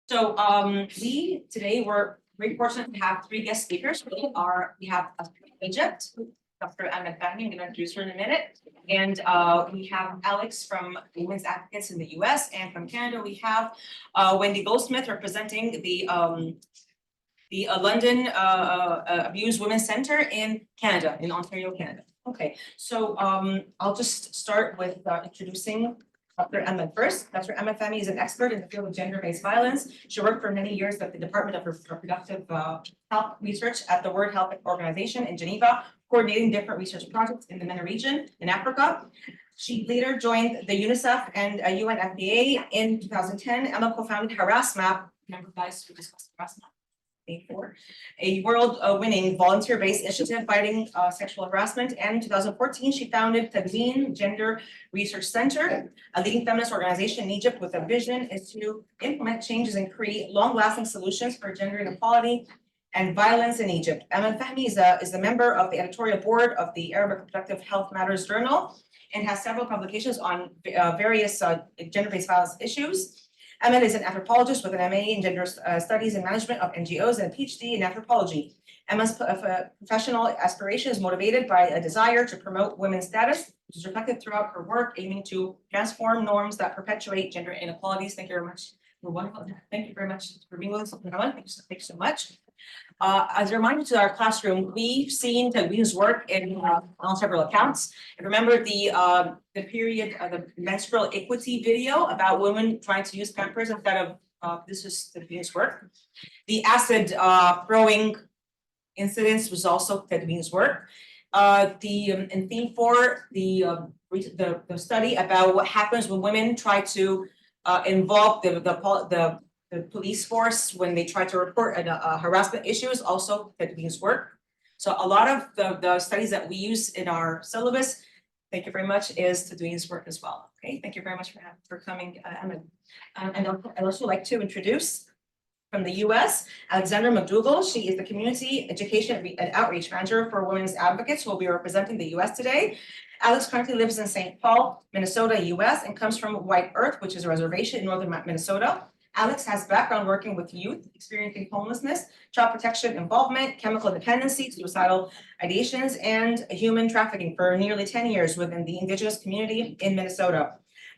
So today we're very fortunate to have three guest speakers. We have Egypt, Dr. Ahmed Fahmy. I'm going to introduce her in a minute. And we have Alex from Women's Advocates in the US, and from Canada we have Wendy Goldsmith representing the London Abused Women's Center in Canada, in Ontario, Canada. Okay, so I'll just start with introducing Dr. Ahmed first. Dr. Ahmed Fahmy is an expert in the field of gender-based violence. She worked for many years at the Department of Reproductive Health Research at the World Health Organization in Geneva, coordinating different research projects in the MENA region in Africa. She later joined the UNICEF and UNFPA in 2010. Emma co-founded HarassMap. Remember, guys, we discussed HarassMap. A world-winning volunteer-based initiative fighting sexual harassment. And in 2014, she founded Tadwein Gender Research Center, a leading feminist organization in Egypt with a vision is to implement changes and create long-lasting solutions for gender inequality and violence in Egypt. Ahmed Fahmy is a member of the editorial board of the Arabic Reproductive Health Matters Journal and has several publications on various gender-based violence issues. Ahmed is an anthropologist with an MA in Gender Studies and Management of NGOs and a PhD in anthropology. Emma's professional aspiration is motivated by a desire to promote women's status, which is reflected throughout her work, aiming to transform norms that perpetuate gender inequalities. Thank you very much. We're wonderful. Thank you very much for being with us. Thank you so much. As a reminder to our classroom, we've seen Tadwein's work on several accounts. And remember the period of the menstrual equity video about women trying to use Pampers instead of this is Tadwein's work. The acid throwing incidents was also Tadwein's work. In theme 4, the study about what happens when women try to involve the police force when they try to report harassment issues, also Tadwein's work. So a lot of the studies that we use in our syllabus, thank you very much, is Tadwein's work as well. Okay, thank you very much for coming, Ahmed. And I'd also like to introduce from the US, Alexandra McDougall. She is the Community Education and Outreach Manager for Women's Advocates, who will be representing the US today. Alex currently lives in St. Paul, Minnesota, US, and comes from White Earth, which is a reservation in northern Minnesota. Alex has background working with youth experiencing homelessness, child protection involvement, chemical dependency, suicidal ideations, and human trafficking for nearly 10 years within the Indigenous community in Minnesota.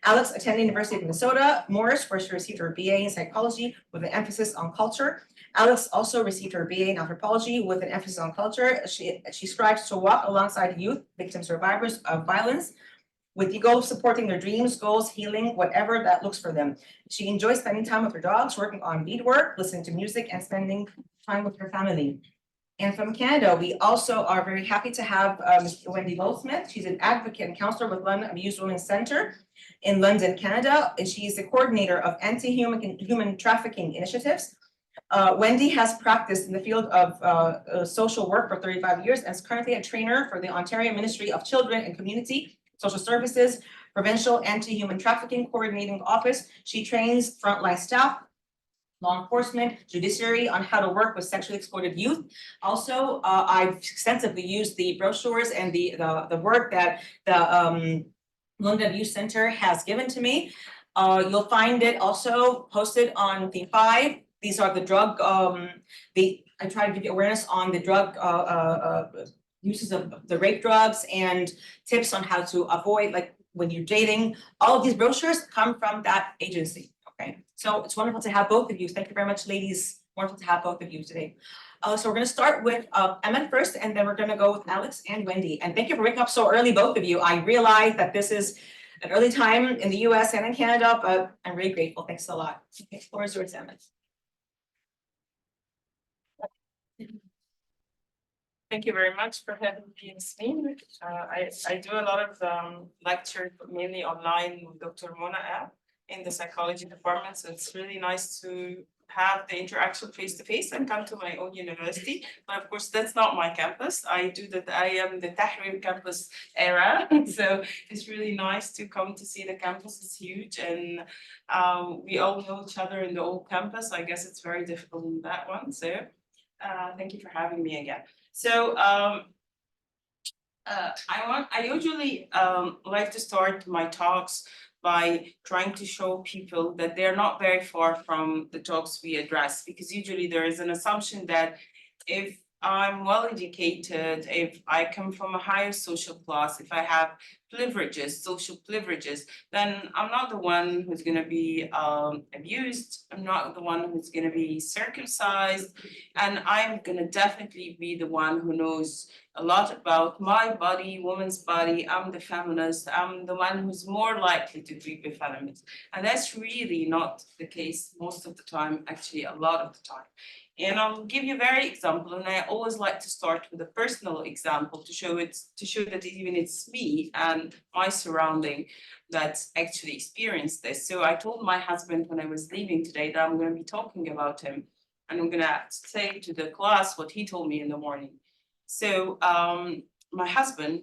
Alex attended University of Minnesota, Morris, where she received her BA in psychology with an emphasis on culture. Alex also received her BA in anthropology with an emphasis on culture. She strives to walk alongside youth, victim survivors of violence, with the goal of supporting their dreams, goals, healing, whatever that looks for them. She enjoys spending time with her dogs, working on beadwork, listening to music, and spending time with her family. And from Canada, we also are very happy to have Ms. Wendy Goldsmith. She's an advocate and counselor with London Abused Women's Center in London, Canada, and she is the coordinator of anti-human trafficking initiatives. Wendy has practiced in the field of social work for 35 years and is currently a trainer for the Ontario Ministry of Children and Community Social Services, Provincial Anti-Human Trafficking Coordinating Office. She trains frontline staff, law enforcement, judiciary on how to work with sexually exploited youth. Also, I've extensively used the brochures and the work that the London Abuse Center has given to me. You'll find it also posted on theme 5. These are the drug, I try to give you awareness on the drug uses of the rape drugs and tips on how to avoid, like when you're dating. All of these brochures come from that agency, okay? So it's wonderful to have both of you. Thank you very much, ladies. Wonderful to have both of you today. So we're gonna start with Ahmed first, and then we're gonna go with Alex and Wendy. And thank you for waking up so early, both of you. I realize that this is an early time in the US and in Canada, but I'm really grateful. Thanks a lot. Okay, floor is yours, Ahmed. Thank you very much for having me, Yasmin. I do a lot of lectures, mainly online with Dr. Mona Al in the psychology department. So it's really nice to have the interaction face to face and come to my own university. But of course, that's not my campus. I am the Tahrir campus era. So it's really nice to come to see the campus. It's huge, and we all know each other in the old campus. I guess it's very difficult in that one. So thank you for having me again. So I usually like to start my talks by trying to show people that they're not very far from the topics we address, because usually there is an assumption that if I'm well educated, if I come from a higher social class, if I have privileges, social privileges, then I'm not the one who's going to be abused. I'm not the one who's going to be circumcised. And I'm going to definitely be the one who knows a lot about my body, woman's body. I'm the feminist. I'm the one who's more likely to be a feminist. And that's really not the case most of the time, actually, a lot of the time. And I'll give you a very example, and I always like to start with a personal example to show that even it's me and my surrounding that's actually experienced this. So I told my husband when I was leaving today that I'm going to be talking about him, and I'm going to say to the class what he told me in the morning. So my husband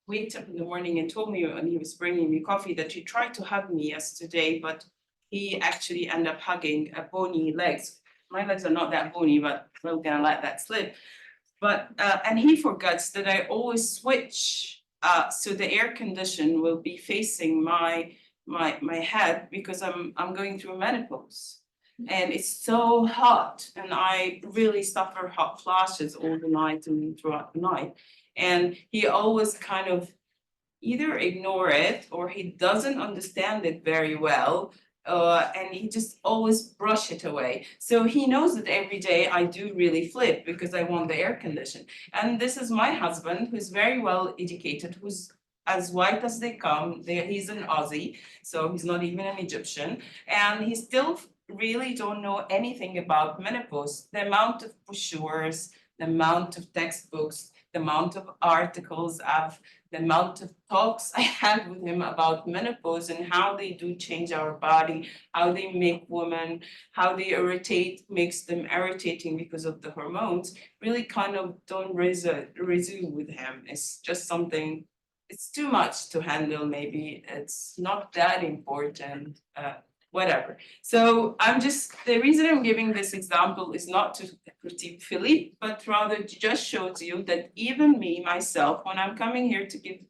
waked up in the morning and told me when he was bringing me coffee that he tried to hug me yesterday, but he actually ended up hugging a bony legs. My legs are not that bony, but we're gonna let that slip. But and he forgets that I always switch so the air condition will be facing my head because I'm going through menopause. And it's so hot, and I really suffer hot flashes all the night and throughout the night. And he always kind of either ignore it or he doesn't understand it very well, and he just always brush it away. So he knows that every day I do really flip because I want the air condition. And this is my husband, who's very well educated, who's as white as they come. He's an Aussie, so he's not even an Egyptian, and he still really don't know anything about menopause. The amount of brochures, the amount of textbooks, the amount of articles the amount of talks I had with him about menopause and how they do change our body, how they make women, how they makes them irritating because of the hormones, really kind of don't resume with him. It's just something, it's too much to handle, maybe. It's not that important. Whatever. So the reason I'm giving this example is not to critique Philippe, but rather to just show to you that even me, myself, when I'm coming here to give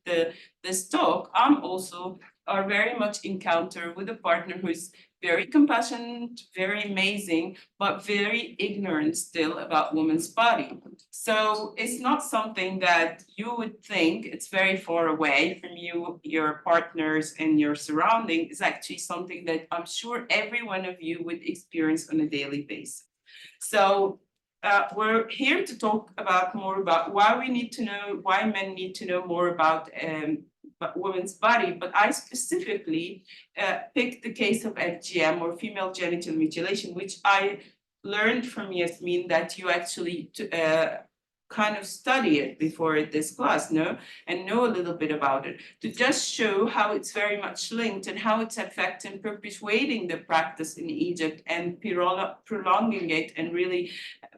this talk, I'm also are very much encounter with a partner who's very compassionate, very amazing, but very ignorant still about women's body. So it's not something that you would think it's very far away from you, your partners and your surrounding. It's actually something that I'm sure every one of you would experience on a daily basis. So we're here to talk more about why men need to know more about women's body, but I specifically picked the case of FGM, or female genital mutilation, which I learned from Yasmin that you actually kind of study it before this class, and know a little bit about it, to just show how it's very much linked and how it's affecting perpetuating the practice in Egypt and prolonging it and really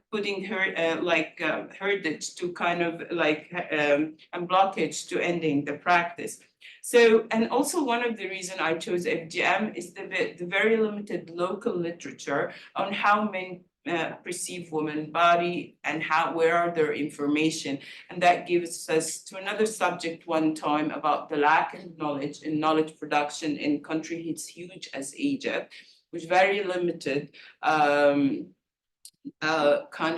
putting heritage to kind of and blockage to ending the practice. So, and also one of the reasons I chose FGM is the very limited local literature on how men perceive women's body and where are their information. And that gives us to another subject one time about the lack of knowledge and knowledge production in a country it's huge as Egypt, with very limited kind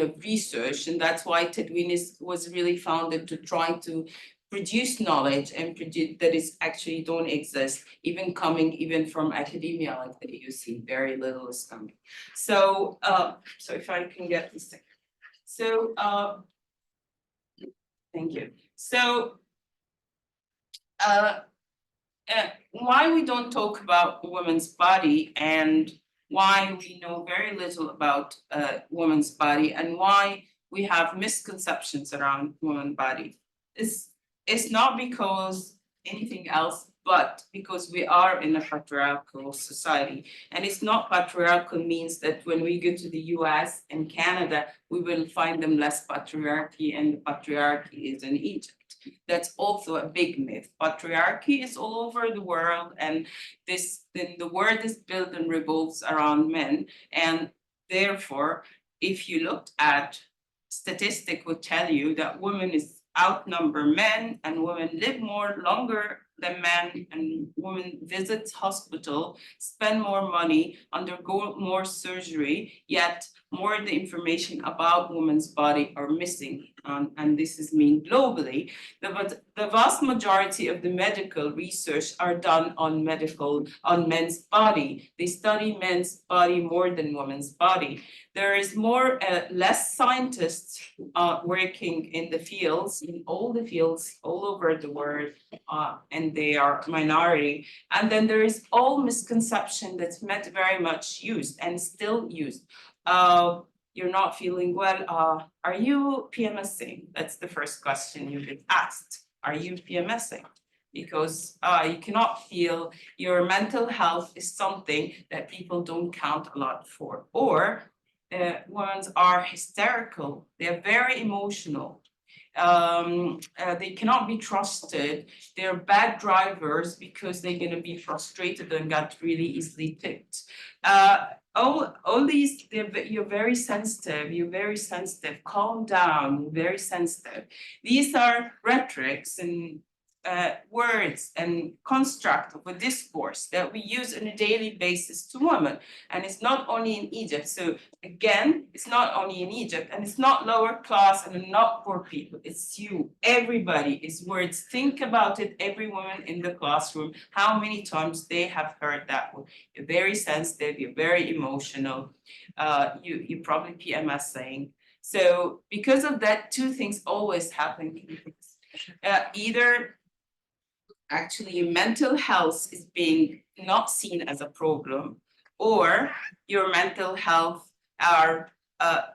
of research. And that's why Tadwein was really founded to try to produce knowledge and that is actually don't exist, even from academia like the AUC, very little is coming. So, so if I can get this thing. So, thank you. So, why we don't talk about women's body and why we know very little about women's body and why we have misconceptions around women's body is not because anything else, but because we are in a patriarchal society. And it's not patriarchal means that when we go to the US and Canada, we will find them less patriarchy, and the patriarchy is in Egypt. That's also a big myth. Patriarchy is all over the world, and the world is built and revolves around men. And therefore, if you looked at statistic would tell you that women outnumber men, and women live longer than men and women visit hospital, spend more money, undergo more surgery, yet more of the information about women's body are missing. And this is mean globally. But the vast majority of the medical research are done on men's body. They study men's body more than women's body. There is less scientists working in the fields, in all the fields all over the world, and they are minority. And then there is all misconception that's very much used and still used. You're not feeling well. Are you PMSing? That's the first question you get asked. Are you PMSing? Because you cannot feel. Your mental health is something that people don't count a lot for. Or women are hysterical. They're very emotional. They cannot be trusted. They're bad drivers because they're going to be frustrated and get really easily ticked. All these, you're very sensitive, calm down, you're very sensitive. These are rhetorics and words and construct of a discourse that we use on a daily basis to women. And it's not only in Egypt. So again, it's not only in Egypt, and it's not lower class and not poor people. It's you, everybody is words. Think about it, every woman in the classroom, how many times they have heard that word. You're very sensitive, you're very emotional, you probably PMSing. So because of that, two things always happen. Either actually your mental health is being not seen as a problem, or your mental health are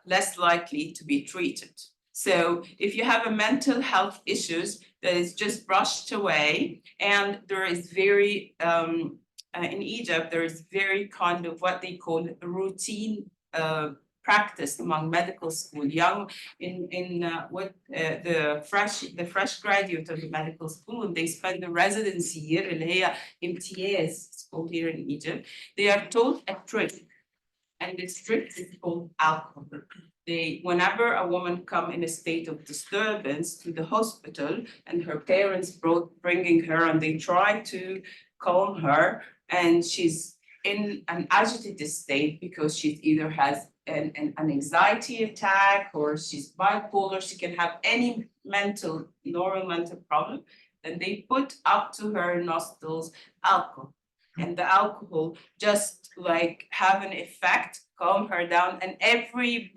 less likely to be treated. So if you have a mental health issues that is just brushed away, and there is very, in Egypt, there is very kind of what they call a routine practice among medical school, young the fresh graduate of the medical school, and they spend the residency year اللي هي امتياز, it's called here in Egypt. They are taught a trick, and this trick is called alcohol. Whenever a woman come in a state of disturbance to the hospital, and her parents bringing her, and they try to calm her, and she's in an agitated state because she either has an anxiety attack, or she's bipolar, she can have any normal mental problem, then they put up to her nostrils alcohol. And the alcohol just like have an effect, calm her down. And every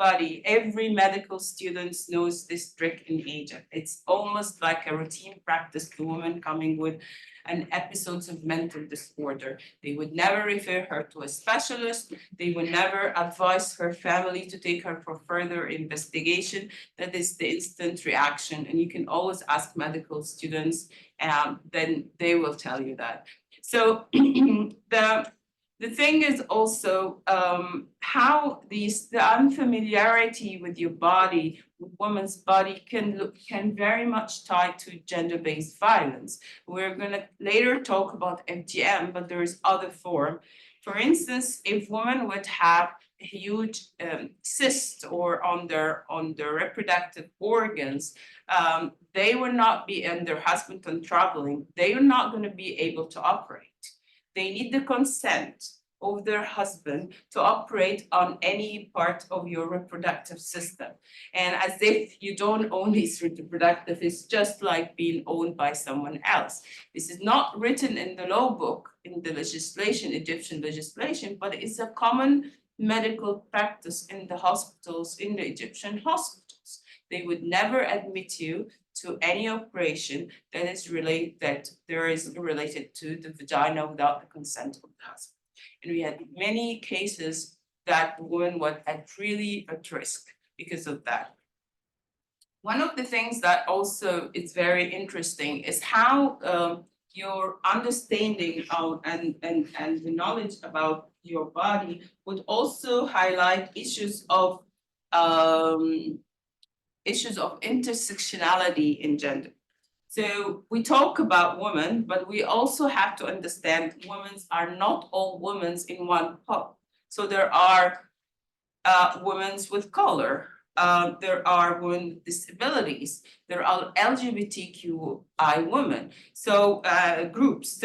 medical student knows this trick in Egypt. It's almost like a routine practice to women coming with an episodes of mental disorder. They would never refer her to a specialist. They would never advise her family to take her for further investigation. That is the instant reaction. And you can always ask medical students, then they will tell you that. So the thing is also how the unfamiliarity with your body, with woman's body, can very much tie to gender-based violence. We're going to later talk about FGM, but there is other form. For instance, if women would have a huge cyst or on their reproductive organs, they will not be, and their husband and traveling, they are not going to be able to operate. They need the consent of their husband to operate on any part of your reproductive system. And as if you don't own these reproductive, it's just like being owned by someone else. This is not written in the law book, in the legislation, Egyptian legislation, but it's a common medical practice in the hospitals, in the Egyptian hospitals. They would never admit you to any operation that is related to the vagina without the consent of the husband. And we had many cases that women were really at risk because of that. One of the things that also is very interesting is how your understanding of and the knowledge about your body would also highlight issues of intersectionality in gender. So we talk about women, but we also have to understand women are not all women in one pot. So there are women with color, there are women with disabilities, there are LGBTQI women, so groups.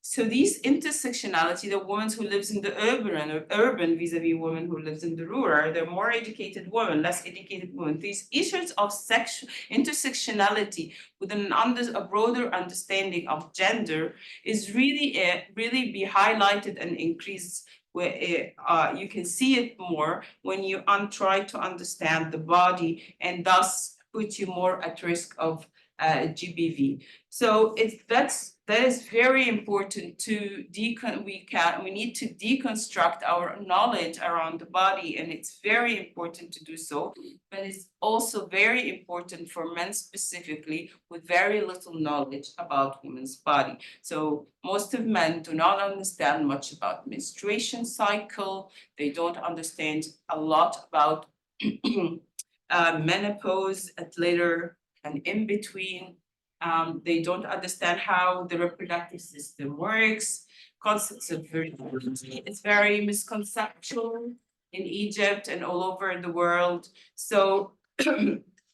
So these intersectionality, the women who lives in the urban vis-a-vis women who lives in the rural, the more educated women, less educated women. These issues of intersectionality within a broader understanding of gender is really be highlighted and increased, where you can see it more when you try to understand the body, and thus put you more at risk of GBV. So that is very important to we need to deconstruct our knowledge around the body, and it's very important to do so. But it's also very important for men specifically with very little knowledge about women's body. So most of men do not understand much about menstruation cycle. They don't understand a lot about menopause at later and in between. They don't understand how the reproductive system works. Concepts of fertility is very misconceptual in Egypt and all over the world. So,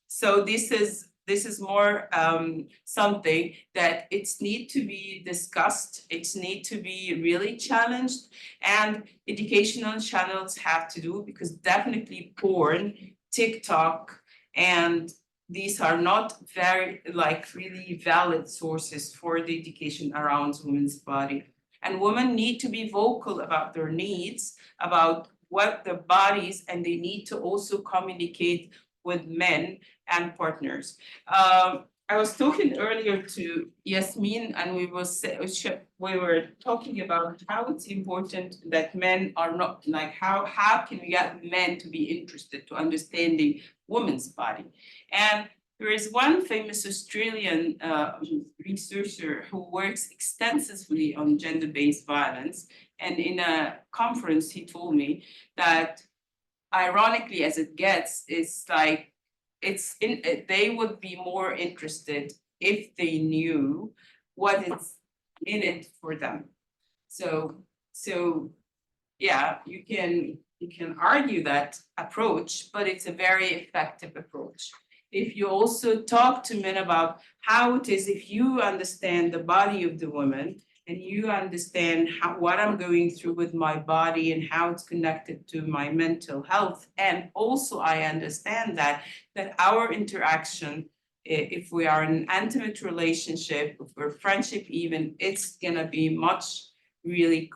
so this is more something that it's need to be discussed. It's need to be really challenged, and educational channels have to do, because definitely porn, TikTok, and these are not very really valid sources for the education around women's body. And women need to be vocal about their needs, about what their bodies, and they need to also communicate with men and partners. I was talking earlier to Yasmin, and we were talking about how it's important that men are not how can we get men to be interested to understanding women's body. And there is one famous Australian researcher who works extensively on gender-based violence, and in a conference he told me that, ironically as it gets, it's like they would be more interested if they knew what is in it for them. So yeah, you can argue that approach, but it's a very effective approach. If you also talk to men about how it is, if you understand the body of the woman, and you understand what I'm going through with my body and how it's connected to my mental health. And also I understand that our interaction, if we are in an intimate relationship, if we're friendship even, it's gonna be much really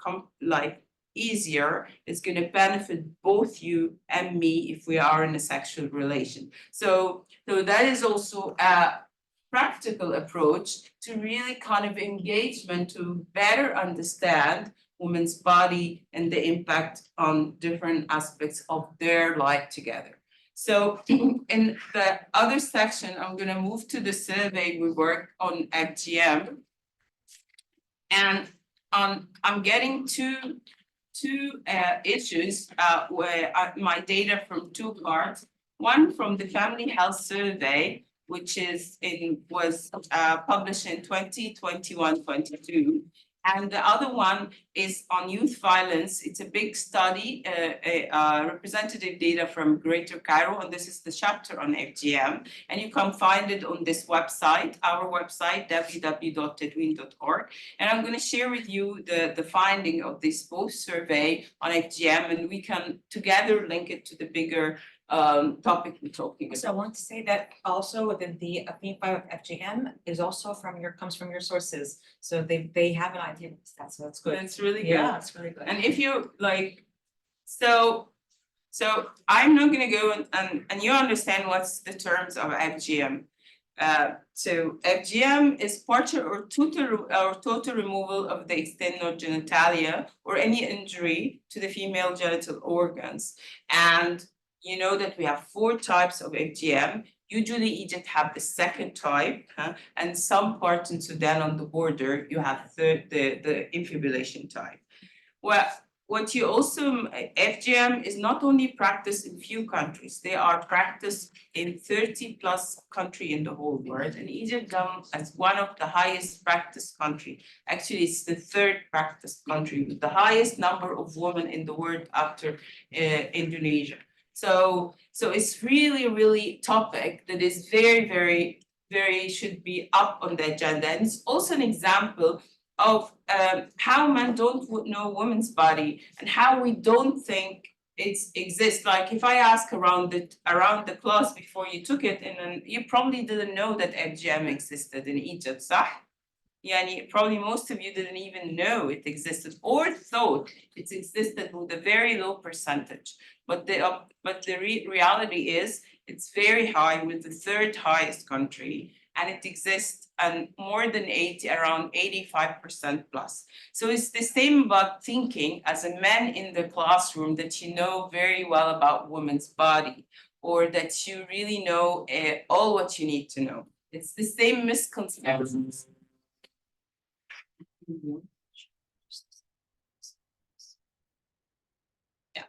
easier. It's gonna benefit both you and me if we are in a sexual relation. So that is also a practical approach to really kind of engagement to better understand women's body and the impact on different aspects of their life together. So in the other section, I'm going to move to the survey we worked on FGM. And I'm getting two issues where my data from two parts. One from the Family Health Survey, which was published in 2021-22. And the other one is on youth violence. It's a big study, representative data from Greater Cairo, and this is the chapter on FGM. And you can find it on this website, our website, www.tadwein.org. And I'm going to share with you the finding of this both survey on FGM, and we can together link it to the bigger topic we're talking about. So I want to say that also within the theme 5 of FGM is also comes from your sources. So they have an idea of that, so that's good. It's really good. Yeah, it's really good. And if you so I'm not gonna go and you understand what's the terms of FGM. So FGM is partial or total removal of the external genitalia or any injury to the female genital organs. And you know that we have 4 types of FGM. Usually Egypt have the second type, and some parts in Sudan on the border, you have the infibulation type. Well, what you also, FGM is not only practiced in few countries, they are practiced in 30 plus countries in the whole world. And Egypt comes as one of the highest practiced country. Actually, it's the 3rd practiced country with the highest number of women in the world after Indonesia. So it's really topic that is very should be up on the agenda. And it's also an example of how men don't know women's body and how we don't think it exists. Like if I ask around the class before you took it, and you probably didn't know that FGM existed in Egypt, صح? Yani probably most of you didn't even know it existed or thought it existed with a very low percentage. But the reality is it's very high, with the third highest country, and it exists and more than 80, around 85% plus. So it's the same about thinking as a man in the classroom that you know very well about women's body, or that you really know all what you need to know. It's the same misconceptions. Yeah.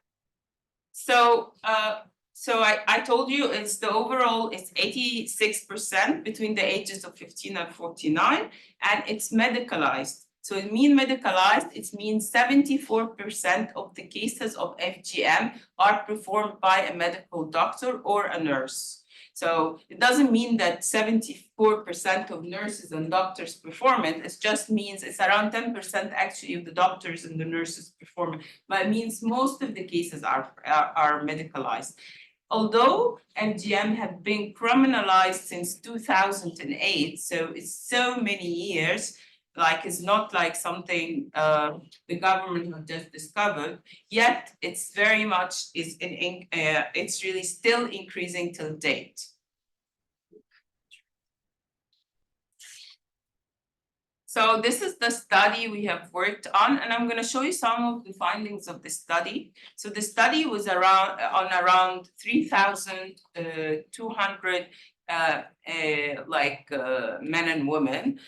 So I told you it's the overall it's 86% between the ages of 15 and 49, and it's medicalized. So it means medicalized, it means 74% of the cases of FGM are performed by a medical doctor or a nurse. So it doesn't mean that 74% of nurses and doctors perform it. It just means it's around 10% actually of the doctors and the nurses perform it. But it means most of the cases are medicalized. Although FGM have been criminalized since 2008, so it's so many years, like it's not like something the government have just discovered, yet it's very much it's really still increasing till date. So this is the study we have worked on, and I'm going to show you some of the findings of the study. So the study was around 3,200 men and women.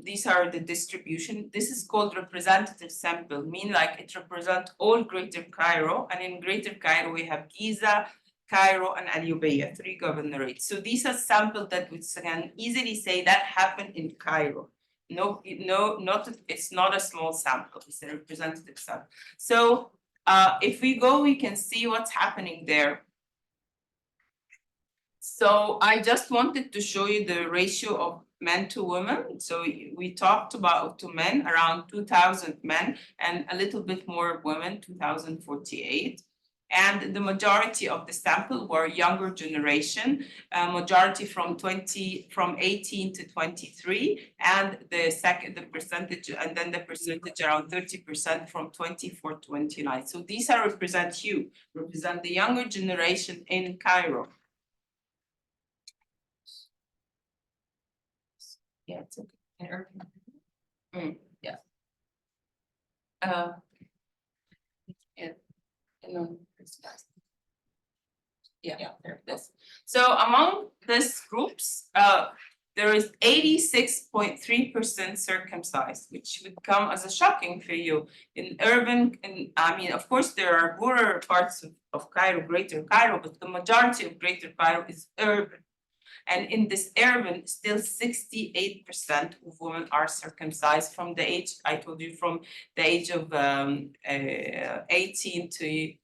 These are the distribution. This is called representative sample, mean like it represents all Greater Cairo, and in Greater Cairo we have Giza, Cairo, and Al Ubayyah, 3 governorates. So these are samples that we can easily say that happened in Cairo. No, it's not a small sample, it's a representative sample. So if we go, we can see what's happening there. So I just wanted to show you the ratio of men to women. So we talked about to men, around 2,000 men, and a little bit more women, 2,048. And the majority of the sample were younger generation, majority from 18 to 23, and the percentage around 30% from 24 to 29. So these represent the younger generation in Cairo. Yeah, it's okay. In urban. Yeah. Yeah, there it is. So among these groups, there is 86.3% circumcised, which would come as a shocking for you. In urban, I mean, of course, there are poorer parts of Cairo, Greater Cairo, but the majority of Greater Cairo is urban. And in this urban, still 68% of women are circumcised from the age, I told you, from the age of 18 to,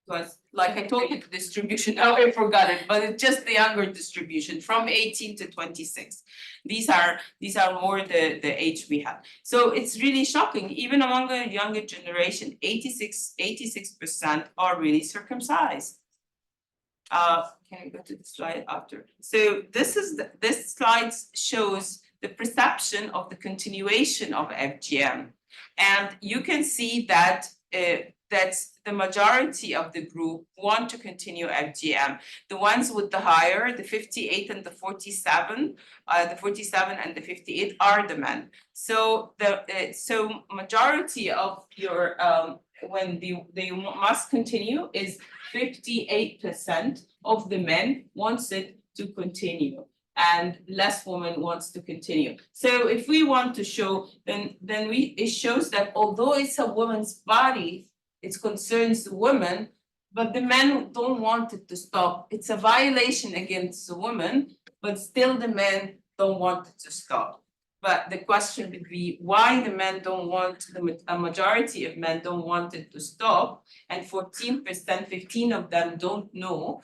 was like I told you, the distribution, oh, I forgot it, but it's just the younger distribution from 18 to 26. These are more the age we have. So it's really shocking, even among the younger generation, 86% are really circumcised. Can we go to the slide after? So this slide shows the perception of the continuation of FGM, and you can see that the majority of the group want to continue FGM. The ones with the higher, the 58 and the 47, the 47 and the 58 are the men. So so majority of your when they must continue is 58% of the men wants it to continue, and less women wants to continue. So if we want to show, then it shows that although it's a woman's body, it concerns the women, but the men don't want it to stop. It's a violation against the women, but still the men don't want it to stop. but the question would be why the men don't want, a majority of men don't want it to stop, and 14%, 15 of them don't know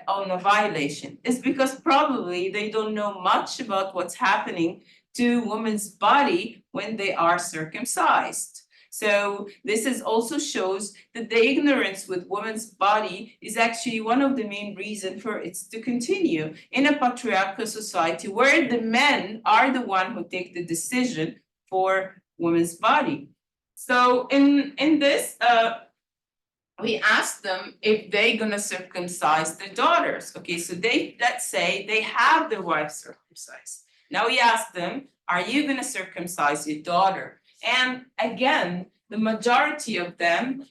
on a violation. It's because probably they don't know much about what's happening to women's body when they are circumcised. So this is also shows that the ignorance with women's body is actually one of the main reasons for it to continue in a patriarchal society where the men are the one who take the decision for women's body. So in this, we asked them if they're gonna circumcise their daughters. Okay, so let's say they have their wife circumcised. Now we asked them, are you gonna circumcise your daughter? And again, the majority of them,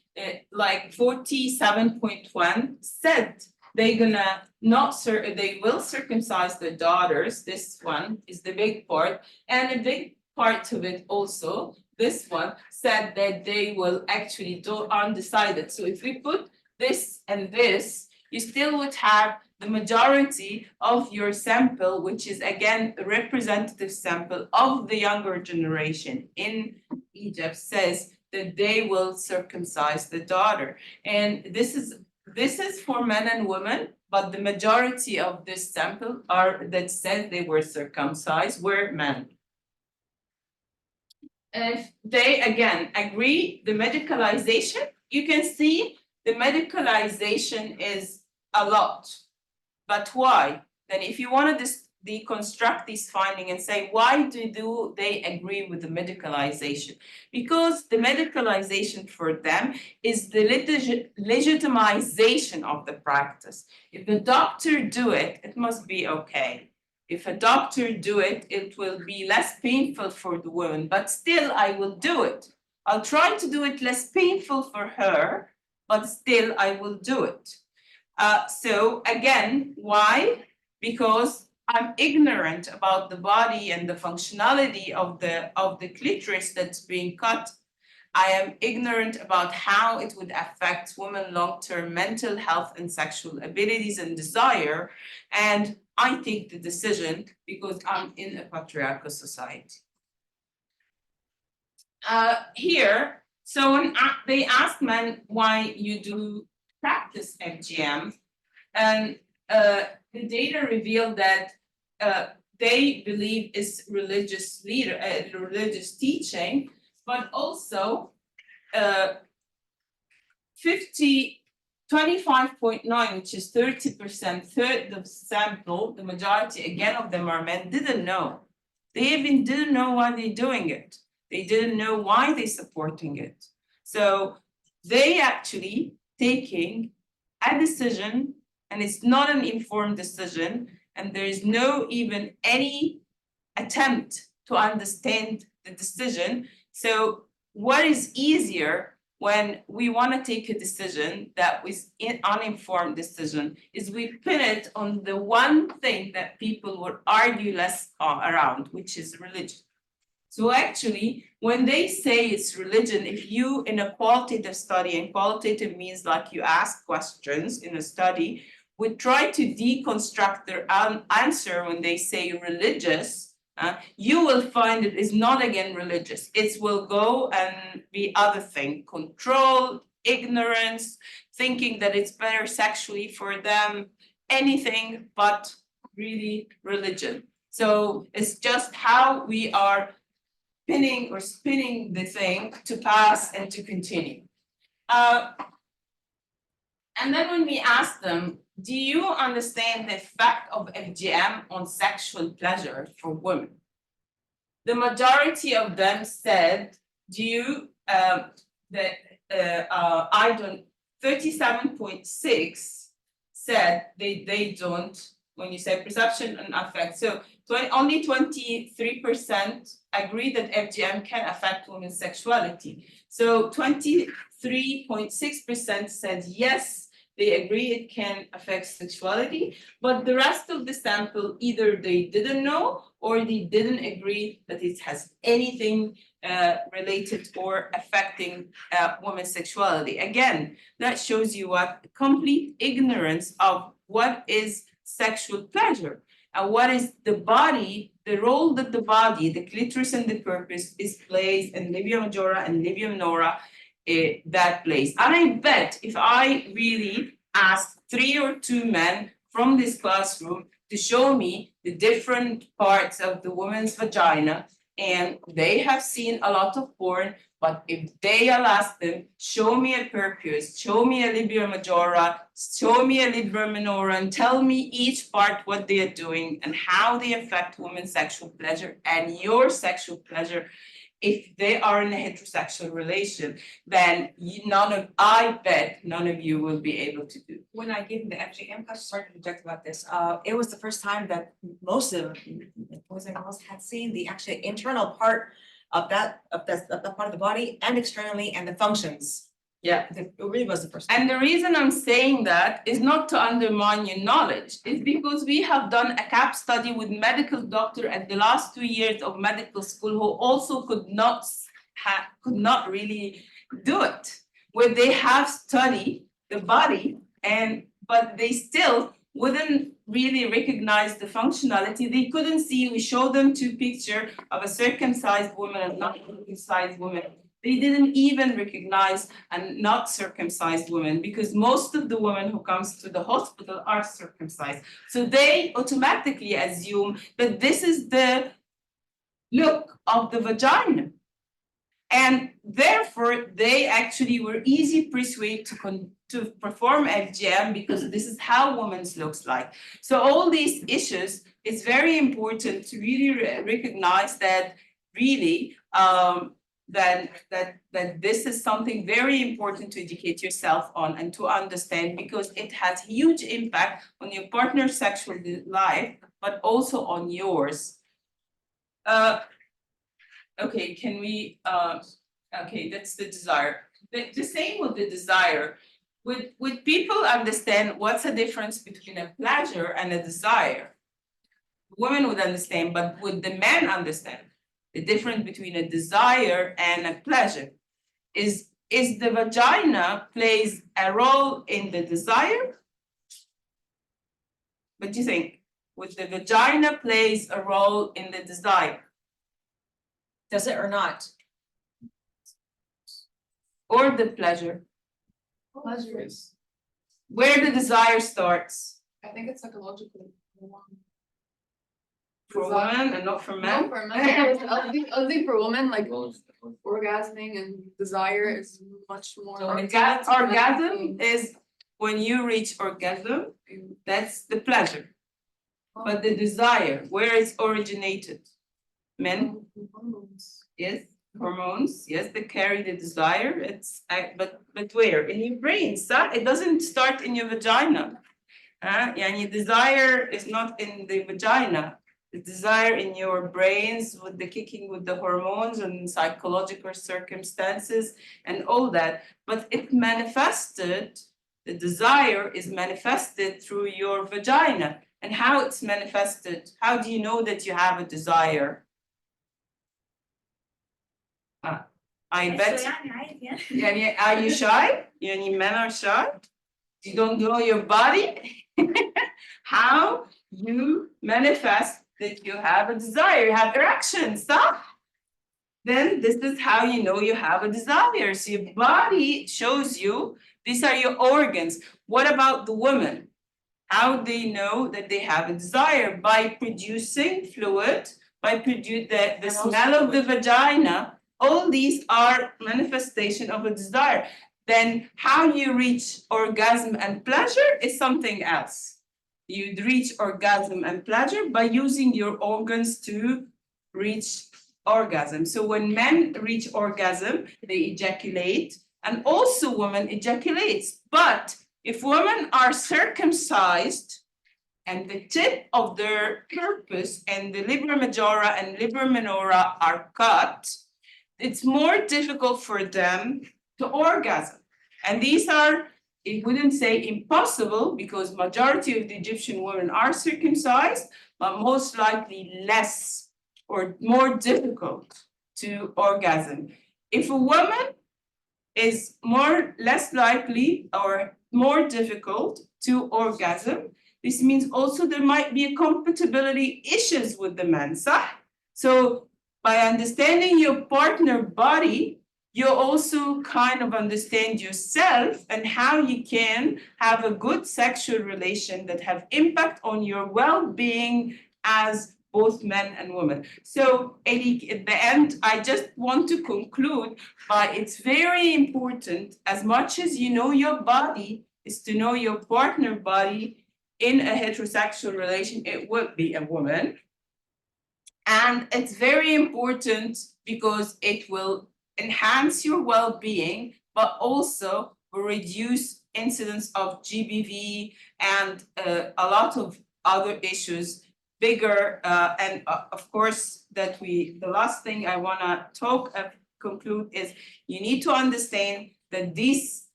like 47.1, said they're gonna they will circumcise their daughters. This one is the big part, and a big part of it also, this one said that they will actually do undecided. So if we put this and this, you still would have the majority of your sample, which is again a representative sample of the younger generation in Egypt, says that they will circumcise the daughter. And this is for men and women, but the majority of this sample that said they were circumcised were men. If they again agree the medicalization, you can see the medicalization is a lot. But why? Then if you want to deconstruct this finding and say, why do they agree with the medicalization? Because the medicalization for them is the legitimization of the practice. If the doctor do it, it must be okay. If a doctor do it, it will be less painful for the woman, but still I will do it. I'll try to do it less painful for her, but still I will do it. So again, why? Because I'm ignorant about the body and the functionality of the clitoris that's being cut. I am ignorant about how it would affect women long-term mental health and sexual abilities and desire. And I take the decision because I'm in a patriarchal society. Here, so when they asked men why you do practice FGM, and the data revealed that they believe is religious teaching, but also 25.9, which is 30%, third of sample, the majority again of them are men, didn't know. They even didn't know why they're doing it. They didn't know why they're supporting it. So they actually taking a decision, and it's not an informed decision, and there is no even any attempt to understand the decision. So what is easier when we want to take a decision that was an uninformed decision is we pin it on the one thing that people would argue less around, which is religion. So actually, when they say it's religion, if you in a qualitative study, and qualitative means like you ask questions in a study, would try to deconstruct their answer when they say religious, you will find it is not again religious. It will go and be other thing, control, ignorance, thinking that it's better sexually for them, anything but really religion. So it's just how we are pinning or spinning the thing to pass and to continue. And then when we ask them, do you understand the effect of FGM on sexual pleasure for women? The majority of them said, do you, I don't, 37.6 said they don't, when you say perception and affect. So only 23% agree that FGM can affect women's sexuality. So 23.6% said yes, they agree it can affect sexuality, but the rest of the sample, either they didn't know or they didn't agree that it has anything related or affecting women's sexuality. Again, that shows you what complete ignorance of what is sexual pleasure and what is the body the role that the body, the clitoris and the purpose plays in labia majora and labia minora, that plays. And I bet if I really asked 3 or 2 men from this classroom to show me the different parts of the woman's vagina, and they have seen a lot of porn, but if they'll ask them, show me a purpose, show me a labia majora, show me a labia minora, and tell me each part what they are doing and how they affect women's sexual pleasure and your sexual pleasure, if they are in a heterosexual relation, then I bet none of you will be able to do. When I gave him the FGM class, sorry to object about this, it was the first time that most of boys and girls had seen the actually internal part of that part of the body and externally and the functions. Yeah. It really was the first time. And the reason I'm saying that is not to undermine your knowledge. It's because we have done a CAP study with medical doctor at the last 2 years of medical school who also could not really do it, where they have studied the body but they still wouldn't really recognize the functionality. They couldn't see. We showed them 2 pictures of a circumcised woman and not circumcised woman. They didn't even recognize a not circumcised woman because most of the women who comes to the hospital are circumcised. So they automatically assume that this is the look of the vagina. And therefore, they actually were easy persuaded to perform FGM because this is how women's looks like. So all these issues, it's very important to really recognize that really that this is something very important to educate yourself on and to understand because it has huge impact on your partner's sexual life, but also on yours. Okay, can we, okay, that's the desire. The same with the desire. Would people understand what's the difference between a pleasure and a desire? Women would understand, but would the men understand the difference between a desire and a pleasure? Is the vagina plays a role in the desire? What do you think? Would the vagina plays a role in the desire? Does it or not? Or the pleasure? Pleasure is, Where the desire starts? I think it's psychological. For women and not for men? No, for men, I think for women, like orgasming and desire is much more. Orgasm is when you reach orgasm, that's the pleasure. But the desire, where it's originated? Men? Yes, hormones, yes, they carry the desire. It's but where? In your brain. It doesn't start in your vagina. And your desire is not in the vagina. The desire in your brains with the kicking with the hormones and psychological circumstances and all that. But it manifested, the desire is manifested through your vagina. And how it's manifested? How do you know that you have a desire? I bet. Yeah, are you shy? Any men are shy? You don't know your body? How you manifest that you have a desire, you have erections, huh? Then this is how you know you have a desire. So your body shows you, these are your organs. What about the woman? How they know that they have a desire? By producing fluid, by producing the smell of the vagina. All these are manifestation of a desire. Then how you reach orgasm and pleasure is something else. You reach orgasm and pleasure by using your organs to reach orgasm. So when men reach orgasm, they ejaculate, and also women ejaculates. But if women are circumcised and the tip of their purpose and the labia majora and labia minora are cut, it's more difficult for them to orgasm. And these are, it wouldn't say impossible because majority of the Egyptian women are circumcised, but most likely less or more difficult to orgasm. If a woman is less likely or more difficult to orgasm, This means also there might be compatibility issues with the men, صح? So by understanding your partner body, you also kind of understand yourself and how you can have a good sexual relation that have impact on your well-being as both men and women. So Eli, at the end, I just want to conclude by it's very important, as much as you know your body, is to know your partner body. In a heterosexual relation, it would be a woman. And it's very important because it will enhance your well-being, but also will reduce incidence of GBV and a lot of other issues, bigger, and of course that the last thing I wanna conclude is you need to understand that these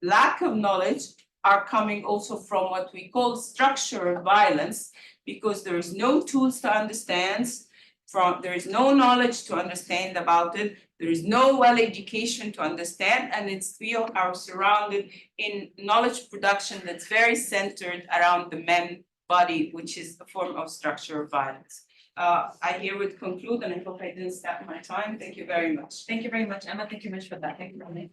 lack of knowledge are coming also from what we call structural violence, because there is no tools to understand, there is no knowledge to understand about it, there is no well education to understand, and we are surrounded in knowledge production that's very centered around the men body, which is a form of structural violence. I here would conclude, and I hope I didn't stop my time. Thank you very much. Thank you very much, Emma. Thank you much for that. Thank you.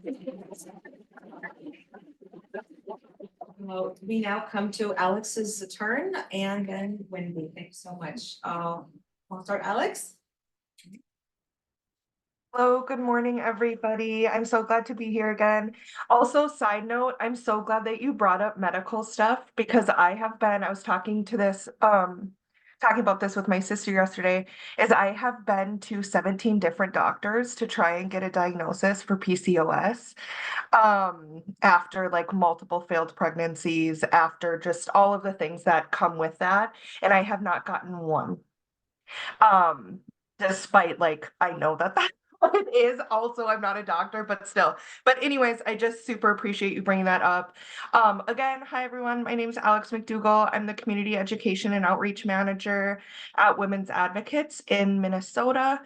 Well, we now come to Alex's turn, and then Wendy. Thank you so much. I'll start, Alex. Hello, good morning, everybody. I'm so glad to be here again. Also, side note, I'm so glad that you brought up medical stuff, because I was talking about this with my sister yesterday, is I have been to 17 different doctors to try and get a diagnosis for PCOS. After like multiple failed pregnancies, after just all of the things that come with that, and I have not gotten one. Despite like I know that that's what it is. Also, I'm not a doctor, but still. But anyways, I just super appreciate you bringing that up. Again, hi everyone. My name is Alex McDougall. I'm the Community Education and Outreach Manager at Women's Advocates in Minnesota.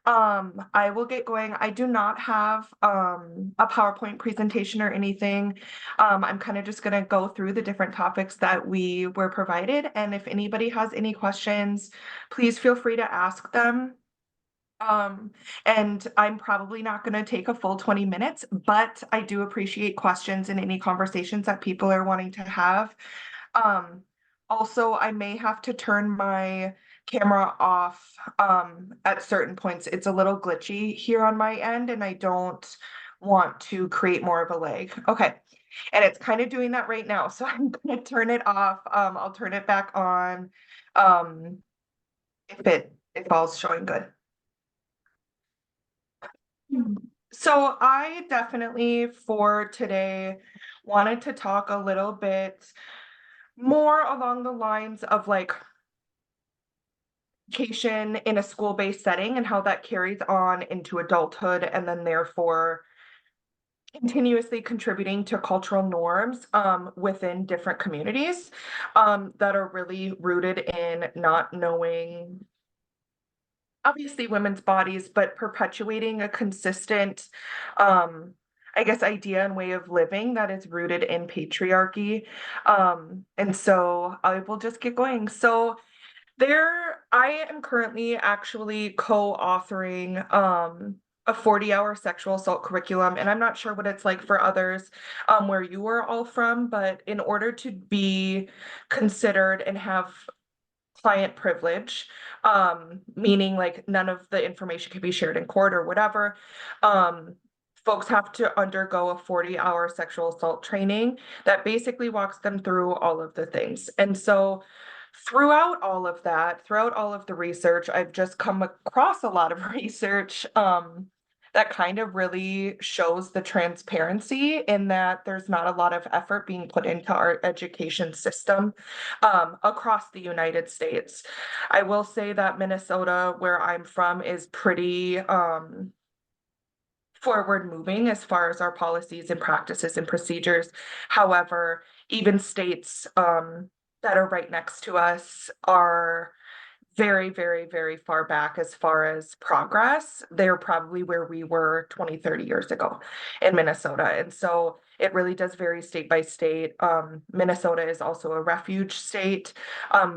I will get going. I do not have a PowerPoint presentation or anything. I'm kind of just going to go through the different topics that we were provided. And if anybody has any questions, please feel free to ask them. And I'm probably not going to take a full 20 minutes, but I do appreciate questions and any conversations that people are wanting to have. Also, I may have to turn my camera off at certain points. It's a little glitchy here on my end, and I don't want to create more of a lag. Okay. And it's kind of doing that right now. So I'm going to turn it off. I'll turn it back on if all's showing good. So I definitely for today wanted to talk a little bit more along the lines of like education in a school-based setting and how that carries on into adulthood, and then therefore continuously contributing to cultural norms within different communities that are really rooted in not knowing obviously women's bodies, but perpetuating a consistent, I guess, idea and way of living that is rooted in patriarchy. And so I will just get going. So I am currently actually co-authoring a 40-hour sexual assault curriculum, and I'm not sure what it's like for others where you are all from, but in order to be considered and have client privilege, meaning like none of the information can be shared in court or whatever, folks have to undergo a 40-hour sexual assault training that basically walks them through all of the things. And so throughout all of the research, I've just come across a lot of research that kind of really shows the transparency in that there's not a lot of effort being put into our education system across the United States. I will say that Minnesota, where I'm from, is pretty forward moving as far as our policies and practices and procedures. However, even states that are right next to us are very, very, very far back as far as progress. They're probably where we were 20, 30 years ago in Minnesota. And so it really does vary state by state. Minnesota is also a refuge state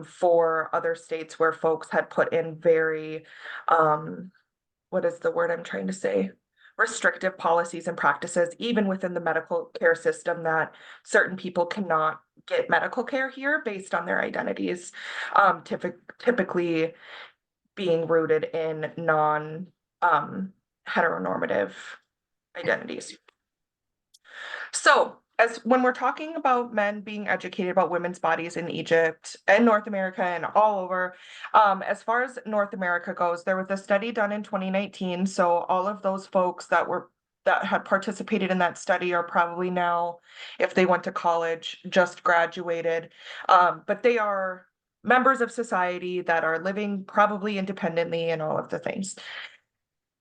for other states where folks had put in very, what is the word I'm trying to say? Restrictive policies and practices, even within the medical care system, that certain people cannot get medical care here based on their identities, typically being rooted in non heteronormative identities. So as when we're talking about men being educated about women's bodies in Egypt and North America and all over, as far as North America goes, there was a study done in 2019. So all of those folks that had participated in that study are probably now, if they went to college, just graduated. But they are members of society that are living probably independently and all of the things.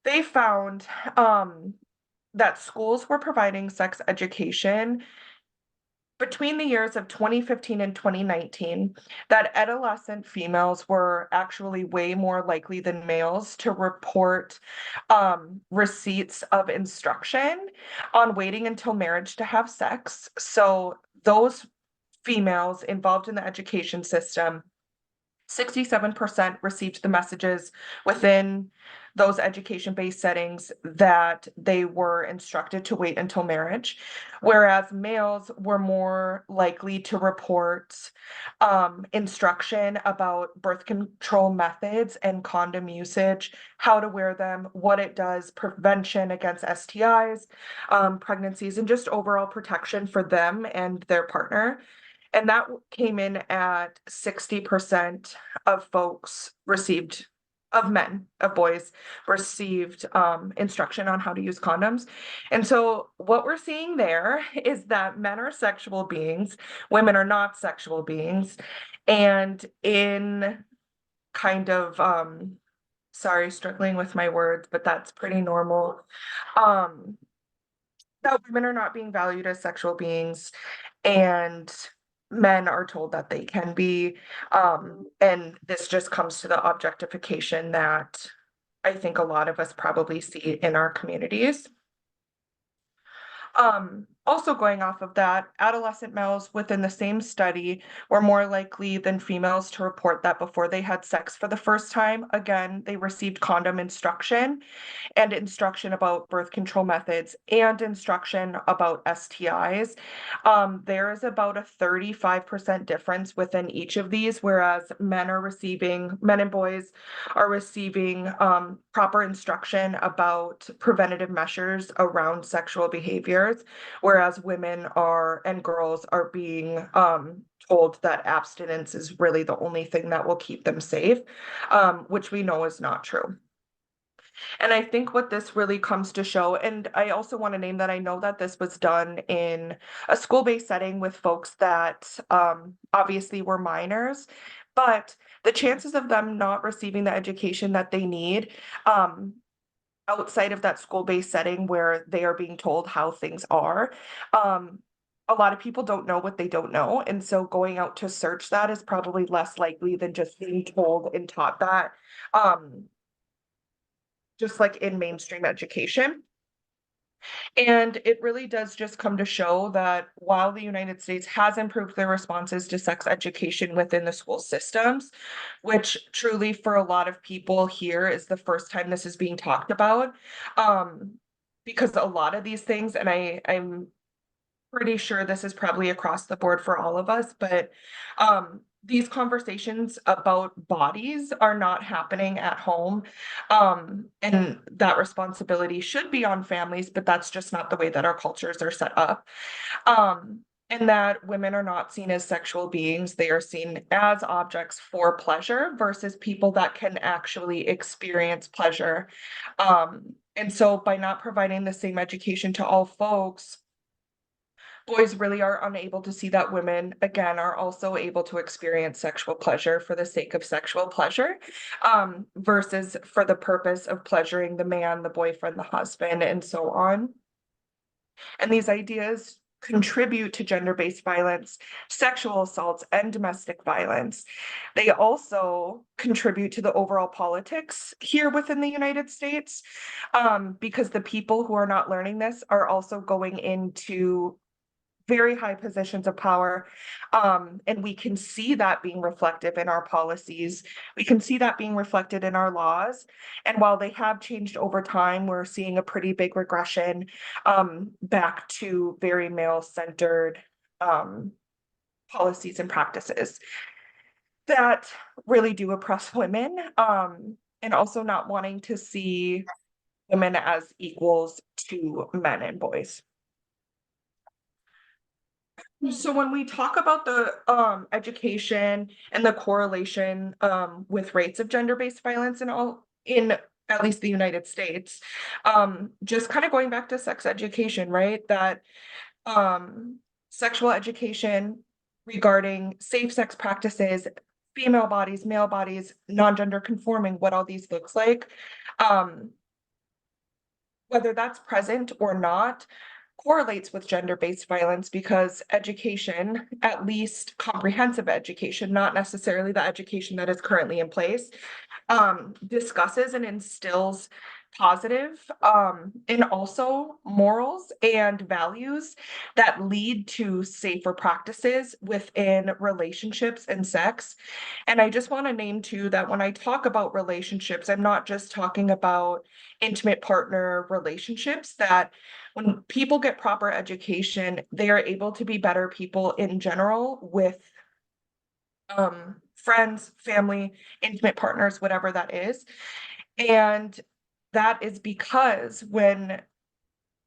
They found that schools were providing sex education between the years of 2015 and 2019, that adolescent females were actually way more likely than males to report receipts of instruction on waiting until marriage to have sex. So those females involved in the education system, 67% received the messages within those education-based settings that they were instructed to wait until marriage, whereas males were more likely to report instruction about birth control methods and condom usage, how to wear them, what it does, prevention against STIs, pregnancies, and just overall protection for them and their partner. And that came in at 60% of folks received, of boys received instruction on how to use condoms. And so what we're seeing there is that men are sexual beings, women are not sexual beings. And in kind of, sorry, struggling with my words, but that's pretty normal. That women are not being valued as sexual beings, and men are told that they can be, and this just comes to the objectification that I think a lot of us probably see in our communities. Also going off of that, adolescent males within the same study were more likely than females to report that before they had sex for the first time, again, they received condom instruction and instruction about birth control methods and instruction about STIs. There is about a 35% difference within each of these, whereas men and boys are receiving proper instruction about preventative measures around sexual behaviors, whereas women and girls are being told that abstinence is really the only thing that will keep them safe, which we know is not true. And I think what this really comes to show, and I also want to name that I know that this was done in a school-based setting with folks that obviously were minors, but the chances of them not receiving the education that they need outside of that school-based setting where they are being told how things are, a lot of people don't know what they don't know. And so going out to search that is probably less likely than just being told and taught that. Just like in mainstream education. And it really does just come to show that while the United States has improved their responses to sex education within the school systems, which truly for a lot of people here is the first time this is being talked about, because a lot of these things, and I'm pretty sure this is probably across the board for all of us, but these conversations about bodies are not happening at home. And that responsibility should be on families, but that's just not the way that our cultures are set up. And that women are not seen as sexual beings. They are seen as objects for pleasure versus people that can actually experience pleasure. And so by not providing the same education to all folks, boys really are unable to see that women, again, are also able to experience sexual pleasure for the sake of sexual pleasure, versus for the purpose of pleasuring the man, the boyfriend, the husband, and so on. And these ideas contribute to gender-based violence, sexual assaults, and domestic violence. They also contribute to the overall politics here within the United States, because the people who are not learning this are also going into very high positions of power. And we can see that being reflective in our policies. We can see that being reflected in our laws. And while they have changed over time, we're seeing a pretty big regression back to very male-centered policies and practices that really do oppress women, and also not wanting to see women as equals to men and boys. So when we talk about the education and the correlation with rates of gender-based violence in at least the United States, just kind of going back to sex education, right? That sexual education regarding safe sex practices, female bodies, male bodies, non-gender conforming, what all these looks like, whether that's present or not, correlates with gender-based violence, because education, at least comprehensive education, not necessarily the education that is currently in place, discusses and instills positive and also morals and values that lead to safer practices within relationships and sex. And I just want to name too that when I talk about relationships, I'm not just talking about intimate partner relationships, that when people get proper education, they are able to be better people in general with friends, family, intimate partners, whatever that is. And that is because when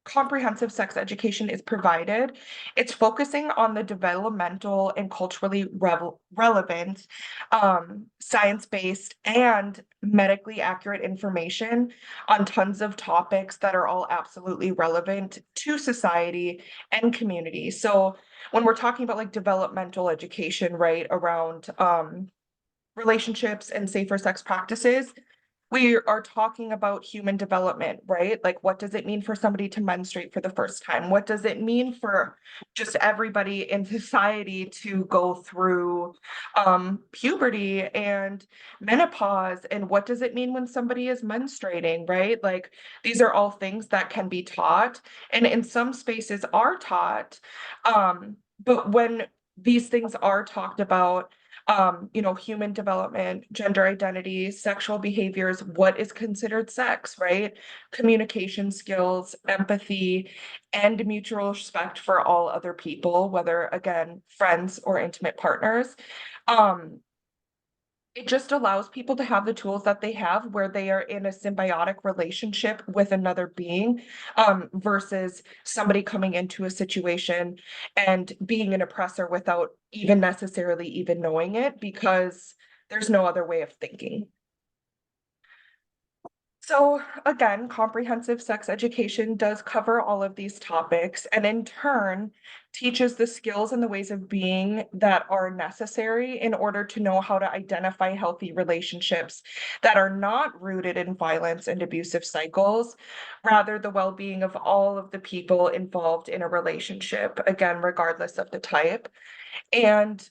comprehensive sex education is provided, it's focusing on the developmental and culturally relevant, science-based and medically accurate information on tons of topics that are all absolutely relevant to society and community. So when we're talking about like developmental education, right, around relationships and safer sex practices, we are talking about human development, right? Like, what does it mean for somebody to menstruate for the first time? What does it mean for just everybody in society to go through puberty and menopause? And what does it mean when somebody is menstruating, right? Like, these are all things that can be taught, and in some spaces are taught. But when these things are talked about, human development, gender identity, sexual behaviors, what is considered sex, right? Communication skills, empathy, and mutual respect for all other people, whether again, friends or intimate partners. It just allows people to have the tools that they have where they are in a symbiotic relationship with another being, versus somebody coming into a situation and being an oppressor without even necessarily even knowing it, because there's no other way of thinking. So again, comprehensive sex education does cover all of these topics, and in turn teaches the skills and the ways of being that are necessary in order to know how to identify healthy relationships that are not rooted in violence and abusive cycles, rather the well-being of all of the people involved in a relationship, again, regardless of the type. And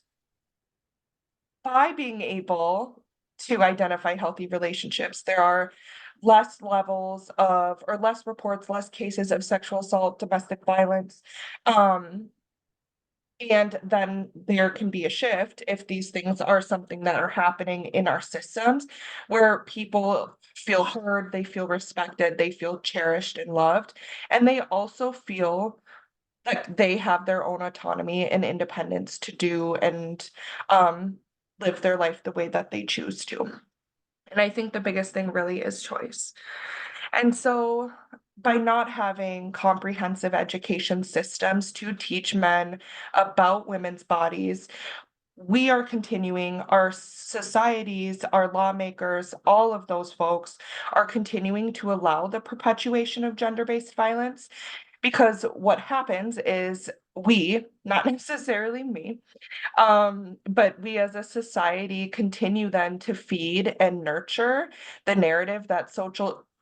by being able to identify healthy relationships, there are less levels of, or less reports, less cases of sexual assault, domestic violence. And then there can be a shift if these things are something that are happening in our systems, where people feel heard, they feel respected, they feel cherished and loved, and they also feel like they have their own autonomy and independence to do and live their life the way that they choose to. And I think the biggest thing really is choice. And so by not having comprehensive education systems to teach men about women's bodies, we are continuing, our societies, our lawmakers, all of those folks are continuing to allow the perpetuation of gender-based violence, because what happens is we, not necessarily me, but we as a society continue then to feed and nurture the narrative that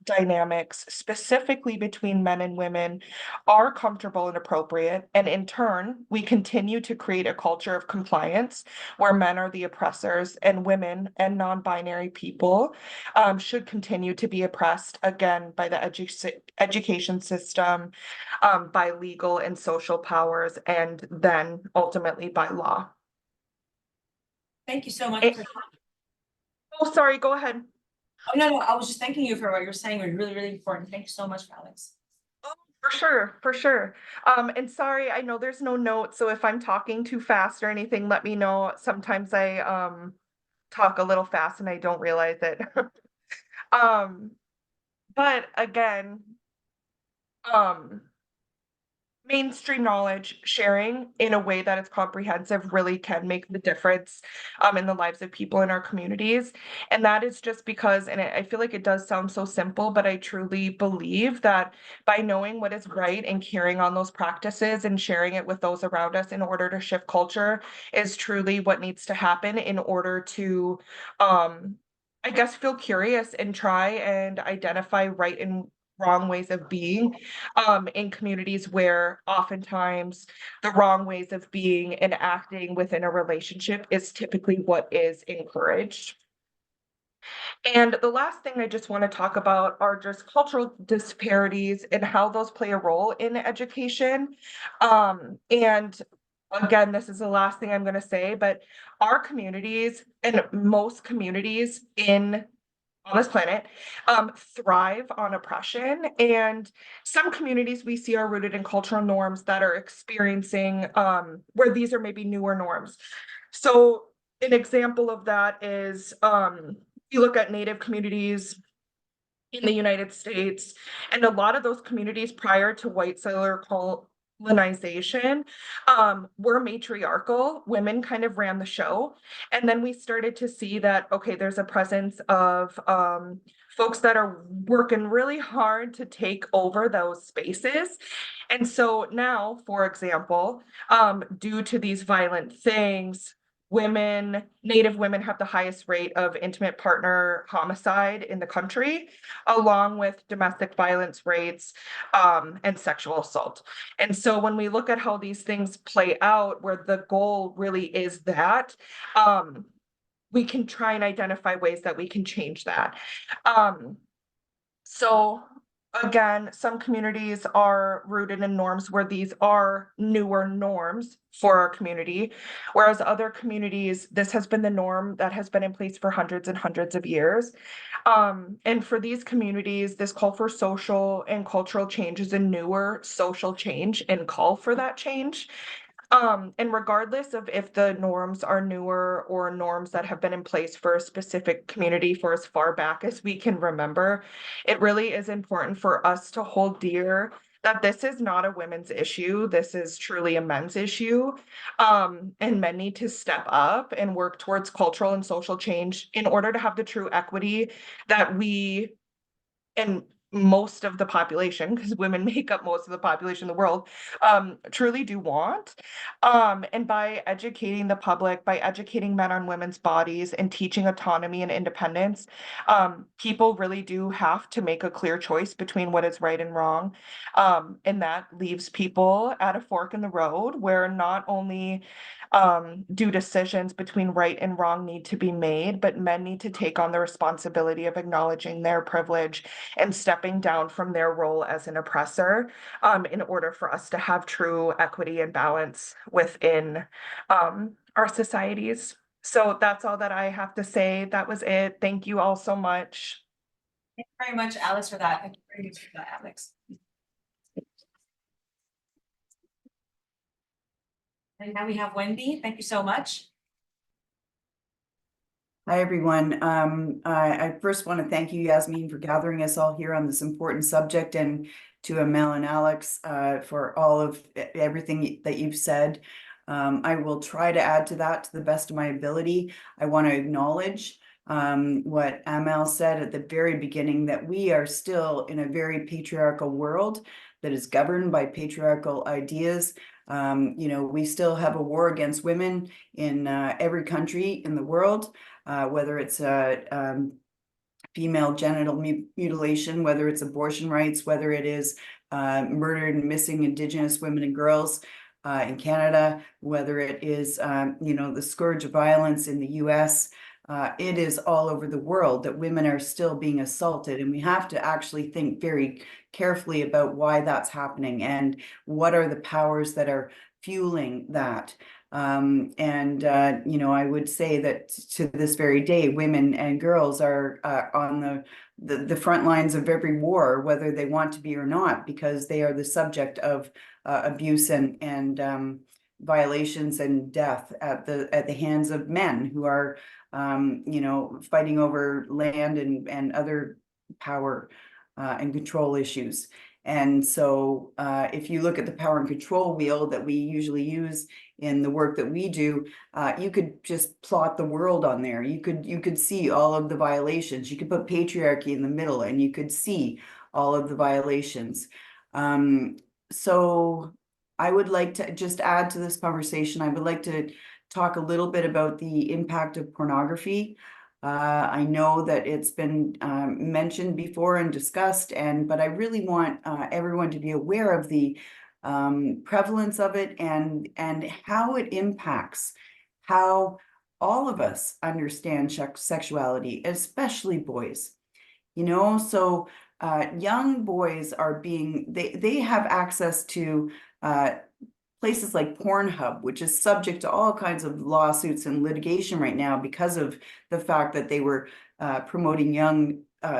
dynamics, specifically between men and women, are comfortable and appropriate. And in turn, we continue to create a culture of compliance where men are the oppressors and women and non-binary people should continue to be oppressed, again, by the education system, by legal and social powers, and then ultimately by law. Thank you so much. Oh, sorry, go ahead. Oh, no, I was just thanking you for what you're saying. It was really, really important. Thank you so much, Alex. For sure, for sure. And sorry, I know there's no note, so if I'm talking too fast or anything, let me know. Sometimes I talk a little fast and I don't realize it. But again, mainstream knowledge sharing in a way that is comprehensive really can make the difference in the lives of people in our communities. And that is just because, and I feel like it does sound so simple, but I truly believe that by knowing what is right and carrying on those practices and sharing it with those around us in order to shift culture is truly what needs to happen in order to I guess feel curious and try and identify right and wrong ways of being in communities where oftentimes the wrong ways of being and acting within a relationship is typically what is encouraged. And the last thing I just want to talk about are just cultural disparities and how those play a role in education. And again, this is the last thing I'm going to say, but our communities and most communities on this planet thrive on oppression, and some communities we see are rooted in cultural norms that are experiencing where these are maybe newer norms. So an example of that is you look at Native communities in the United States, and a lot of those communities prior to white settler colonization were matriarchal. Women kind of ran the show. And then we started to see that, okay, there's a presence of folks that are working really hard to take over those spaces. And so now, for example, due to these violent things, Native women have the highest rate of intimate partner homicide in the country, along with domestic violence rates and sexual assault. And so when we look at how these things play out, where the goal really is that, we can try and identify ways that we can change that. So again, some communities are rooted in norms where these are newer norms for our community, whereas other communities, this has been the norm that has been in place for hundreds and hundreds of years. And for these communities, this call for social and cultural change is a newer social change and call for that change. And regardless of if the norms are newer or norms that have been in place for a specific community for as far back as we can remember, it really is important for us to hold dear that this is not a women's issue. This is truly a men's issue. And men need to step up and work towards cultural and social change in order to have the true equity that we and most of the population, because women make up most of the population in the world, truly do want. And by educating the public, by educating men on women's bodies and teaching autonomy and independence, people really do have to make a clear choice between what is right and wrong. And that leaves people at a fork in the road where not only do decisions between right and wrong need to be made, but men need to take on the responsibility of acknowledging their privilege and stepping down from their role as an oppressor in order for us to have true equity and balance within our societies. So that's all that I have to say. That was it. Thank you all so much. Thank you very much, Alex, for that. Thank you very much for that, Alex. And now we have Wendy. Thank you so much. Hi, everyone. I first want to thank you, Yasmin, for gathering us all here on this important subject, and to Amel and Alex for all of everything that you've said. I will try to add to that to the best of my ability. I want to acknowledge what Amel said at the very beginning, that we are still in a very patriarchal world that is governed by patriarchal ideas. We still have a war against women in every country in the world, whether it's female genital mutilation, whether it's abortion rights, whether it is murdered and missing Indigenous women and girls in Canada, whether it is, the scourge of violence in the US. It is all over the world that women are still being assaulted, and we have to actually think very carefully about why that's happening and what are the powers that are fueling that. I would say that to this very day, women and girls are on the front lines of every war, whether they want to be or not, because they are the subject of abuse and violations and death at the hands of men who are fighting over land and other power and control issues. And so if you look at the power and control wheel that we usually use in the work that we do, you could just plot the world on there. You could see all of the violations. You could put patriarchy in the middle and you could see all of the violations. So I would like to just add to this conversation. I would like to talk a little bit about the impact of pornography. I know that it's been mentioned before and discussed, but I really want everyone to be aware of the prevalence of it and how it impacts how all of us understand sexuality, especially boys. So young boys are they have access to places like Pornhub, which is subject to all kinds of lawsuits and litigation right now because of the fact that they were promoting young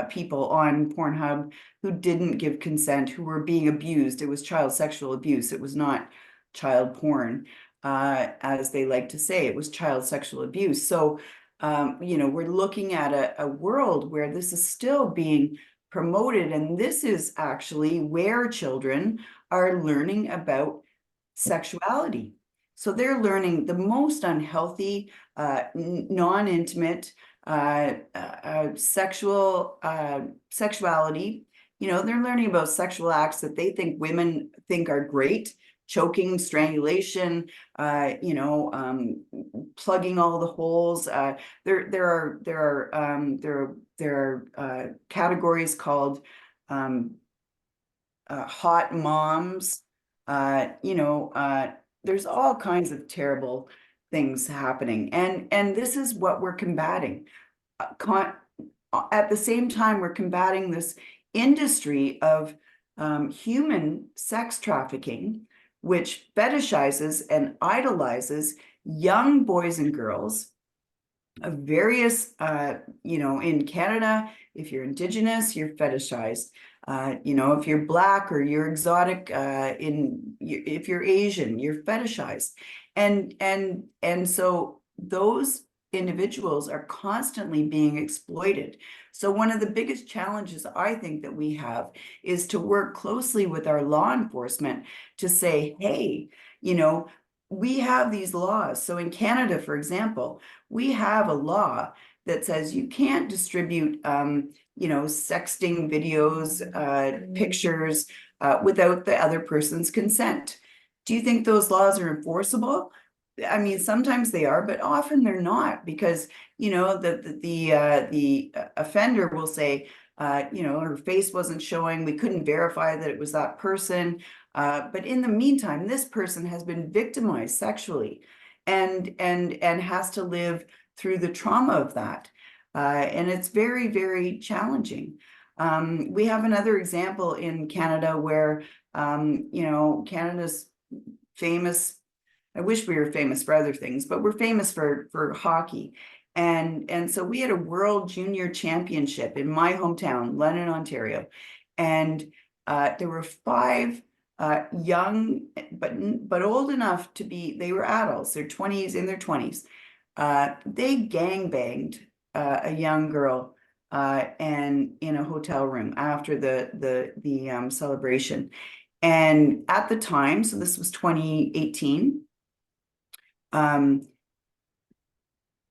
people on Pornhub who didn't give consent, who were being abused. It was child sexual abuse. It was not child porn, as they like to say. It was child sexual abuse. So, we're looking at a world where this is still being promoted, and this is actually where children are learning about sexuality. So they're learning the most unhealthy, non-intimate sexuality. They're learning about sexual acts that they think women think are great: choking, strangulation, plugging all the holes. There are categories called hot moms. There's all kinds of terrible things happening, and this is what we're combating. At the same time, we're combating this industry of human sex trafficking, which fetishizes and idolizes young boys and girls of various, in Canada, if you're Indigenous, you're fetishized. If you're Black or you're exotic, if you're Asian, you're fetishized. And so those individuals are constantly being exploited. So one of the biggest challenges I think that we have is to work closely with our law enforcement to say, hey, we have these laws. So in Canada, for example, we have a law that says you can't distribute, sexting videos, pictures, without the other person's consent. Do you think those laws are enforceable? I mean, sometimes they are, but often they're not, because, the offender will say, her face wasn't showing, we couldn't verify that it was that person. But in the meantime, this person has been victimized sexually and has to live through the trauma of that. And it's very, very challenging. We have another example in Canada where, Canada's famous. I wish we were famous for other things, but we're famous for hockey. And so we had a World Junior Championship in my hometown, London, Ontario. And there were 5 young, but old enough to be, they were adults, in their 20s. They gangbanged a young girl and in a hotel room after the celebration. And at the time, so this was 2018,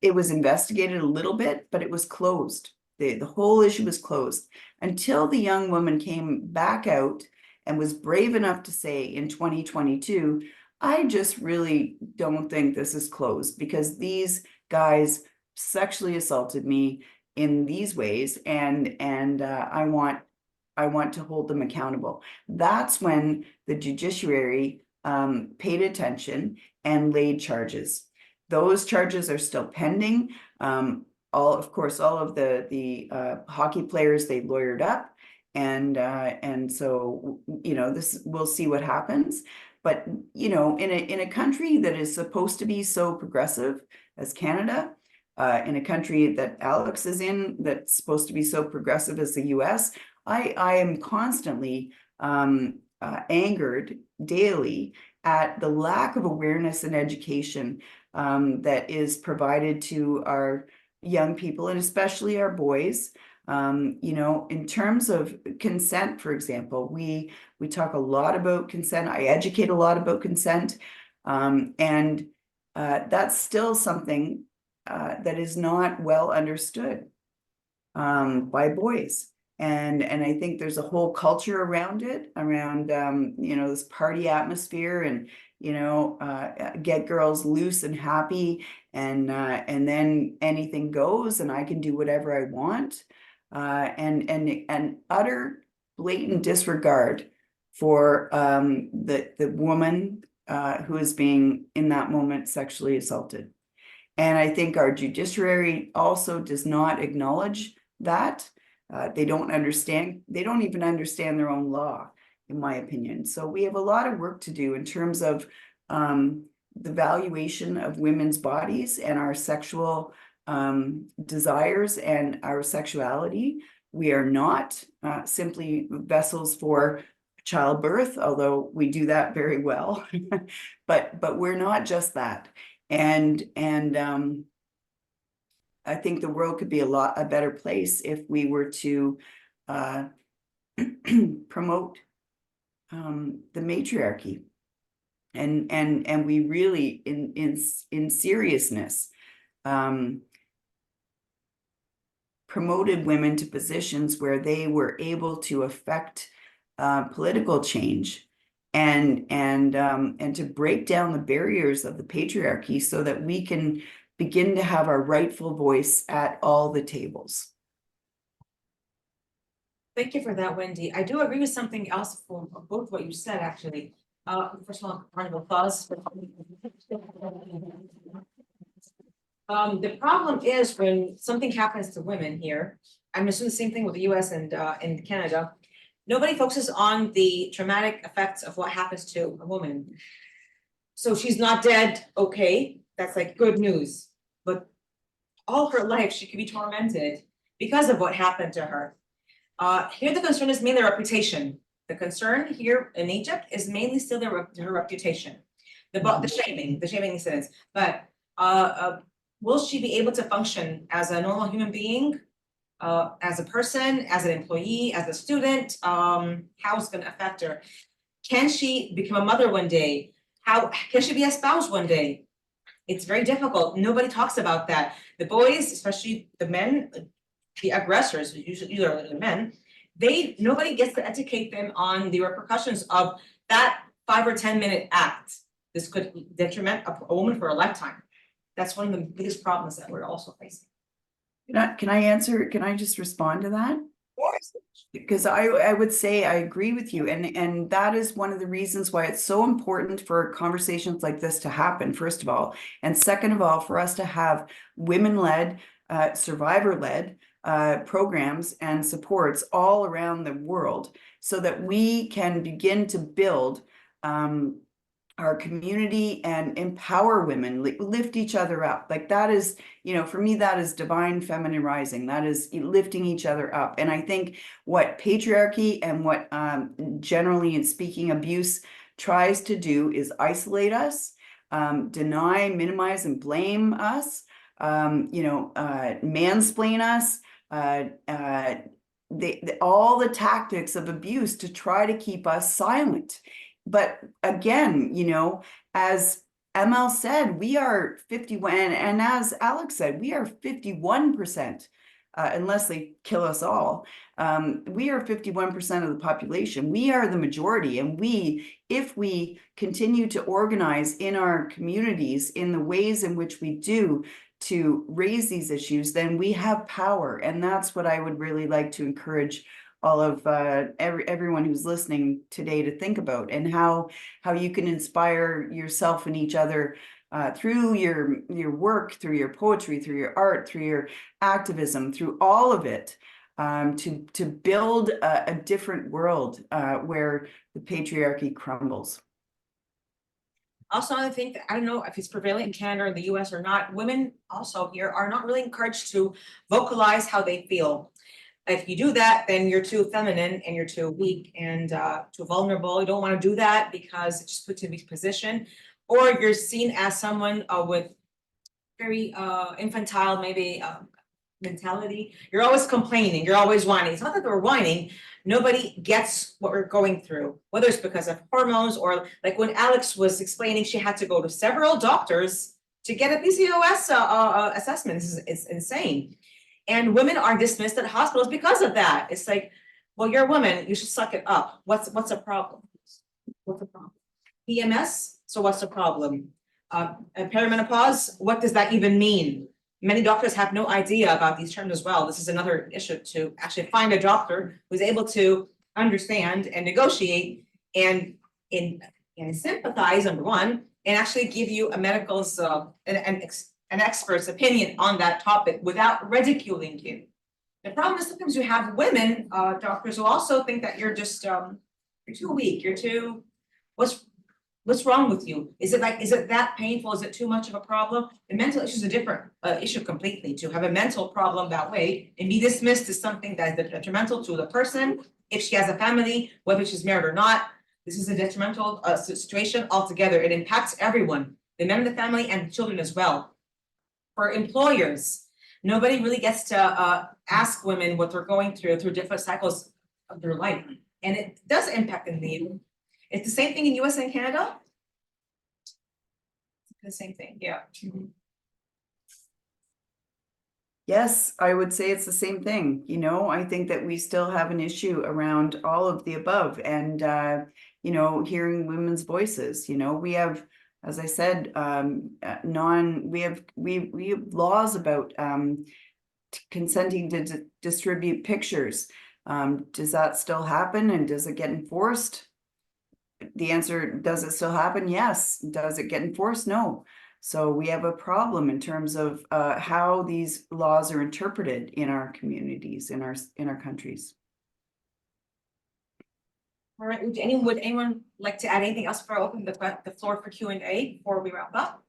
it was investigated a little bit, but it was closed. The whole issue was closed until the young woman came back out and was brave enough to say in 2022, I just really don't think this is closed because these guys sexually assaulted me in these ways, and I want to hold them accountable. That's when the judiciary paid attention and laid charges. Those charges are still pending. Of course, all of the hockey players, they lawyered up, and so we'll see what happens. But in a country that is supposed to be so progressive as Canada, in a country that Alex is in that's supposed to be so progressive as the US, I am constantly angered daily at the lack of awareness and education that is provided to our young people, and especially our boys. In terms of consent, for example, we talk a lot about consent. I educate a lot about consent, and that's still something that is not well understood by boys. And I think there's a whole culture around it, around this party atmosphere, and get girls loose and happy, and then anything goes, and I can do whatever I want, and utter blatant disregard for the woman who is being in that moment sexually assaulted. And I think our judiciary also does not acknowledge that. They don't even understand their own law, in my opinion. So we have a lot of work to do in terms of the valuation of women's bodies and our sexual desires and our sexuality. We are not simply vessels for childbirth, although we do that very well, but we're not just that. And I think the world could be a better place if we were to promote the matriarchy, and we really in seriousness promoted women to positions where they were able to affect political change, and to break down the barriers of the patriarchy so that we can begin to have our rightful voice at all the tables. Thank you for that, Wendy. I do agree with something else for both what you said, actually. First of all, round of applause. The problem is when something happens to women here, I'm assuming the same thing with the US and in Canada, nobody focuses on the traumatic effects of what happens to a woman. So she's not dead, okay, that's like good news. But all her life, she could be tormented because of what happened to her. Here, the concern is mainly reputation. The concern here in Egypt is mainly still her reputation, the shaming incidents. But will she be able to function as a normal human being, as a person, as an employee, as a student? How it's going to affect her? Can she become a mother one day? How can she be a spouse one day? It's very difficult. Nobody talks about that. The boys, especially the men, the aggressors, usually are the men, nobody gets to educate them on the repercussions of that 5 or 10 minute act. This could detriment a woman for a lifetime. That's one of the biggest problems that we're also facing. Can I just respond to that? Of course. Because I would say I agree with you, and that is one of the reasons why it's so important for conversations like this to happen, first of all, and second of all, for us to have women-led, survivor-led programs and supports all around the world, so that we can begin to build our community and empower women, lift each other up. Like that is, for me, that is divine feminine rising. That is lifting each other up. And I think what patriarchy and what generally in speaking abuse tries to do is isolate us, deny, minimize, and blame us, mansplain us, all the tactics of abuse to try to keep us silent. But again, as ML said, we are 51, and as Alex said, we are 51%, unless they kill us all. We are 51% of the population. We are the majority, and if we continue to organize in our communities in the ways in which we do, to raise these issues, then we have power. And that's what I would really like to encourage all of everyone who's listening today to think about, and how you can inspire yourself and each other through your work, through your poetry, through your art, through your activism, through all of it, to build a different world where the patriarchy crumbles. Also, I think that, I don't know if it's prevalent in Canada or the US or not, women also here are not really encouraged to vocalize how they feel. If you do that, then you're too feminine and you're too weak and too vulnerable. You don't want to do that because it just puts you in a weak position. Or you're seen as someone with very infantile, maybe mentality. You're always complaining, you're always whining. It's not that we're whining, nobody gets what we're going through, whether it's because of hormones or like when Alex was explaining, she had to go to several doctors to get a PCOS assessment. It's insane. And women are dismissed at hospitals because of that. It's like, well, you're a woman, you should suck it up. What's a problem? What's the problem? PMS, so what's the problem? Perimenopause, what does that even mean? Many doctors have no idea about these terms as well. This is another issue, to actually find a doctor who's able to understand and negotiate and sympathize, number one, and actually give you a medical's an expert's opinion on that topic without ridiculing you. The problem is sometimes you have women doctors who also think that you're just you're too weak, you're too, what's wrong with you? Is it that painful? Is it too much of a problem? The mental issue is a different issue completely. To have a mental problem that way and be dismissed as something that is detrimental to the person, if she has a family, whether she's married or not, this is a detrimental situation altogether. It impacts everyone, the men in the family and the children as well. For employers, nobody really gets to ask women what they're going through different cycles of their life. And it does impact them. It's the same thing in US and Canada. The same thing, yeah. Yes, I would say it's the same thing. You know, I think that we still have an issue around all of the above, and you know, hearing women's voices. You know, we have, as I said, we have laws about consenting to distribute pictures. Does that still happen, and does it get enforced? The answer, does it still happen? Yes. Does it get enforced? No. So we have a problem in terms of how these laws are interpreted in our communities, in our countries. All right, would anyone like to add anything else before I open the floor for Q&A before we wrap up?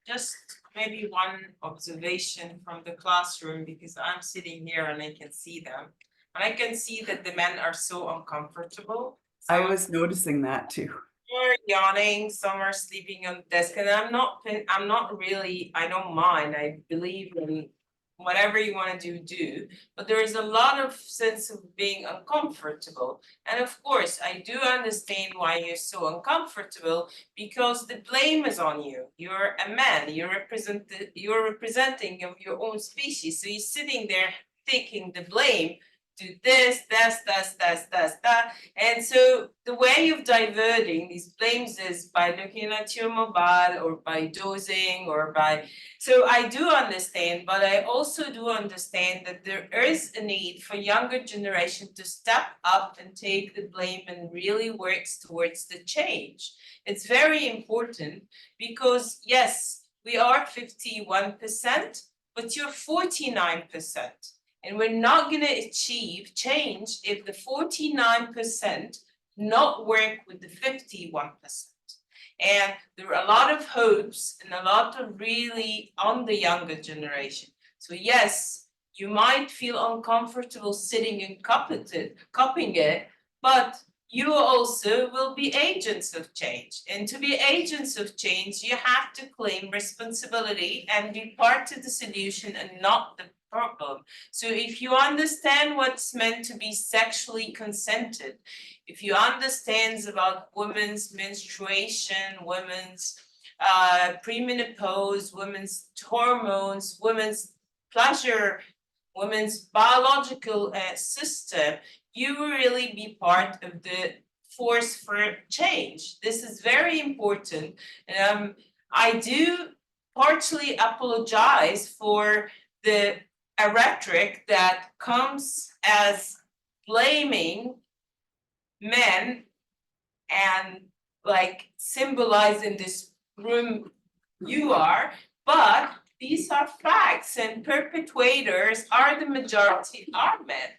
Just maybe one observation from the classroom, because I'm sitting here and I can see them. And I can see that the men are so uncomfortable. I was noticing that too. Some are yawning, some are sleeping on the desk, and I'm not really, I don't mind. I believe in whatever you want to do, but there is a lot of sense of being uncomfortable. And of course, I do understand why you're so uncomfortable, because the blame is on you. You're a man, you're representing of your own species. So you're sitting there taking the blame. Do this, that. And so the way of diverting these blames is by looking at your mobile or by dozing or by, so I do understand, but I also do understand that there is a need for younger generation to step up and take the blame and really works towards the change. It's very important because yes, we are 51%, but you're 49%. And we're not going to achieve change if the 49% not work with the 51%. And there are a lot of hopes and a lot of really on the younger generation. So yes, you might feel uncomfortable sitting and copying it, but you also will be agents of change. And to be agents of change, you have to claim responsibility and be part of the solution and not the problem. So if you understand what's meant to be sexually consented, if you understand about women's menstruation, women's premenopause, women's hormones, women's pleasure, women's biological system, you will really be part of the force for change. This is very important. I do partially apologize for the rhetoric that comes as blaming men and like symbolize in this room you are, but these are facts and perpetrators are the majority are men.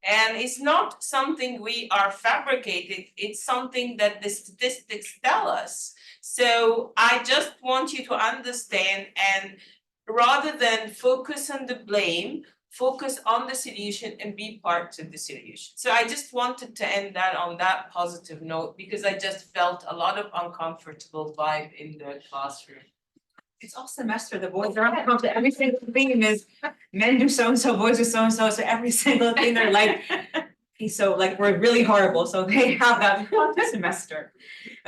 And it's not something we are fabricating, it's something that the statistics tell us. So I just want you to understand, and rather than focus on the blame, focus on the solution and be part of the solution. So I just wanted to end that on that positive note because I just felt a lot of uncomfortable vibe in the classroom. It's all semester, the boys are uncomfortable, every single thing is men do so-and-so, boys do so-and-so, so every single thing they're like. So like, we're really horrible, so they have that throughout the semester.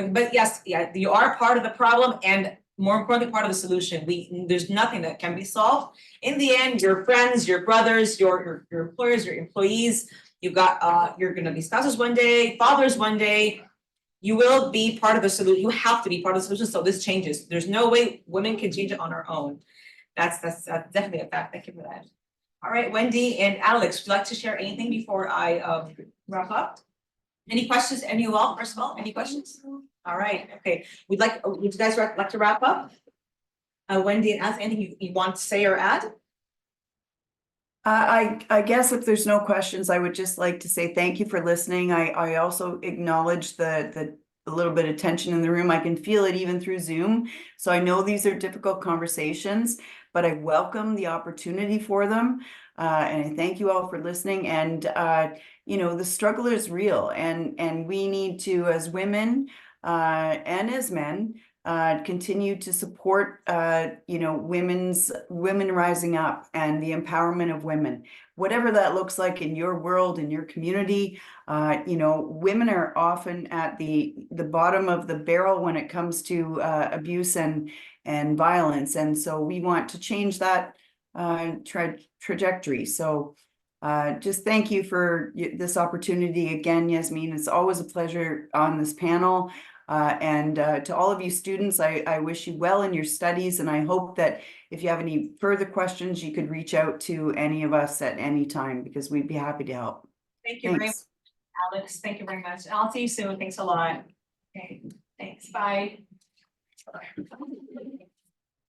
But yes, yeah, you are part of the problem and more importantly, part of the solution. There's nothing that can be solved. In the end, your friends, your brothers, your employers, your employees, you've got you're gonna be spouses one day, fathers one day. You will be part of the solution. You have to be part of the solution. So this changes. There's no way women can change it on our own. That's definitely a fact. Thank you for that. All right, Wendy and Alex, would you like to share anything before I wrap up? Any questions? Any of you all? First of all, any questions? All right. Okay. Would you guys like to wrap up? Wendy and Alex, anything you want to say or add? I guess if there's no questions, I would just like to say thank you for listening. I also acknowledge the little bit of tension in the room. I can feel it even through Zoom. So I know these are difficult conversations, but I welcome the opportunity for them. And I thank you all for listening. And you know, the struggle is real, and we need to, as women and as men, continue to support you know, women rising up and the empowerment of women, whatever that looks like in your world, in your community. You know, women are often at the bottom of the barrel when it comes to abuse and violence, and so we want to change that trajectory. So just thank you for this opportunity again, Yasmin. It's always a pleasure on this panel. And to all of you students, I wish you well in your studies, and I hope that if you have any further questions, you could reach out to any of us at any time, because we'd be happy to help. Thank you very much, Thanks. Alex. Thank you very much. I'll see you soon. Thanks a lot. Okay, thanks. Bye.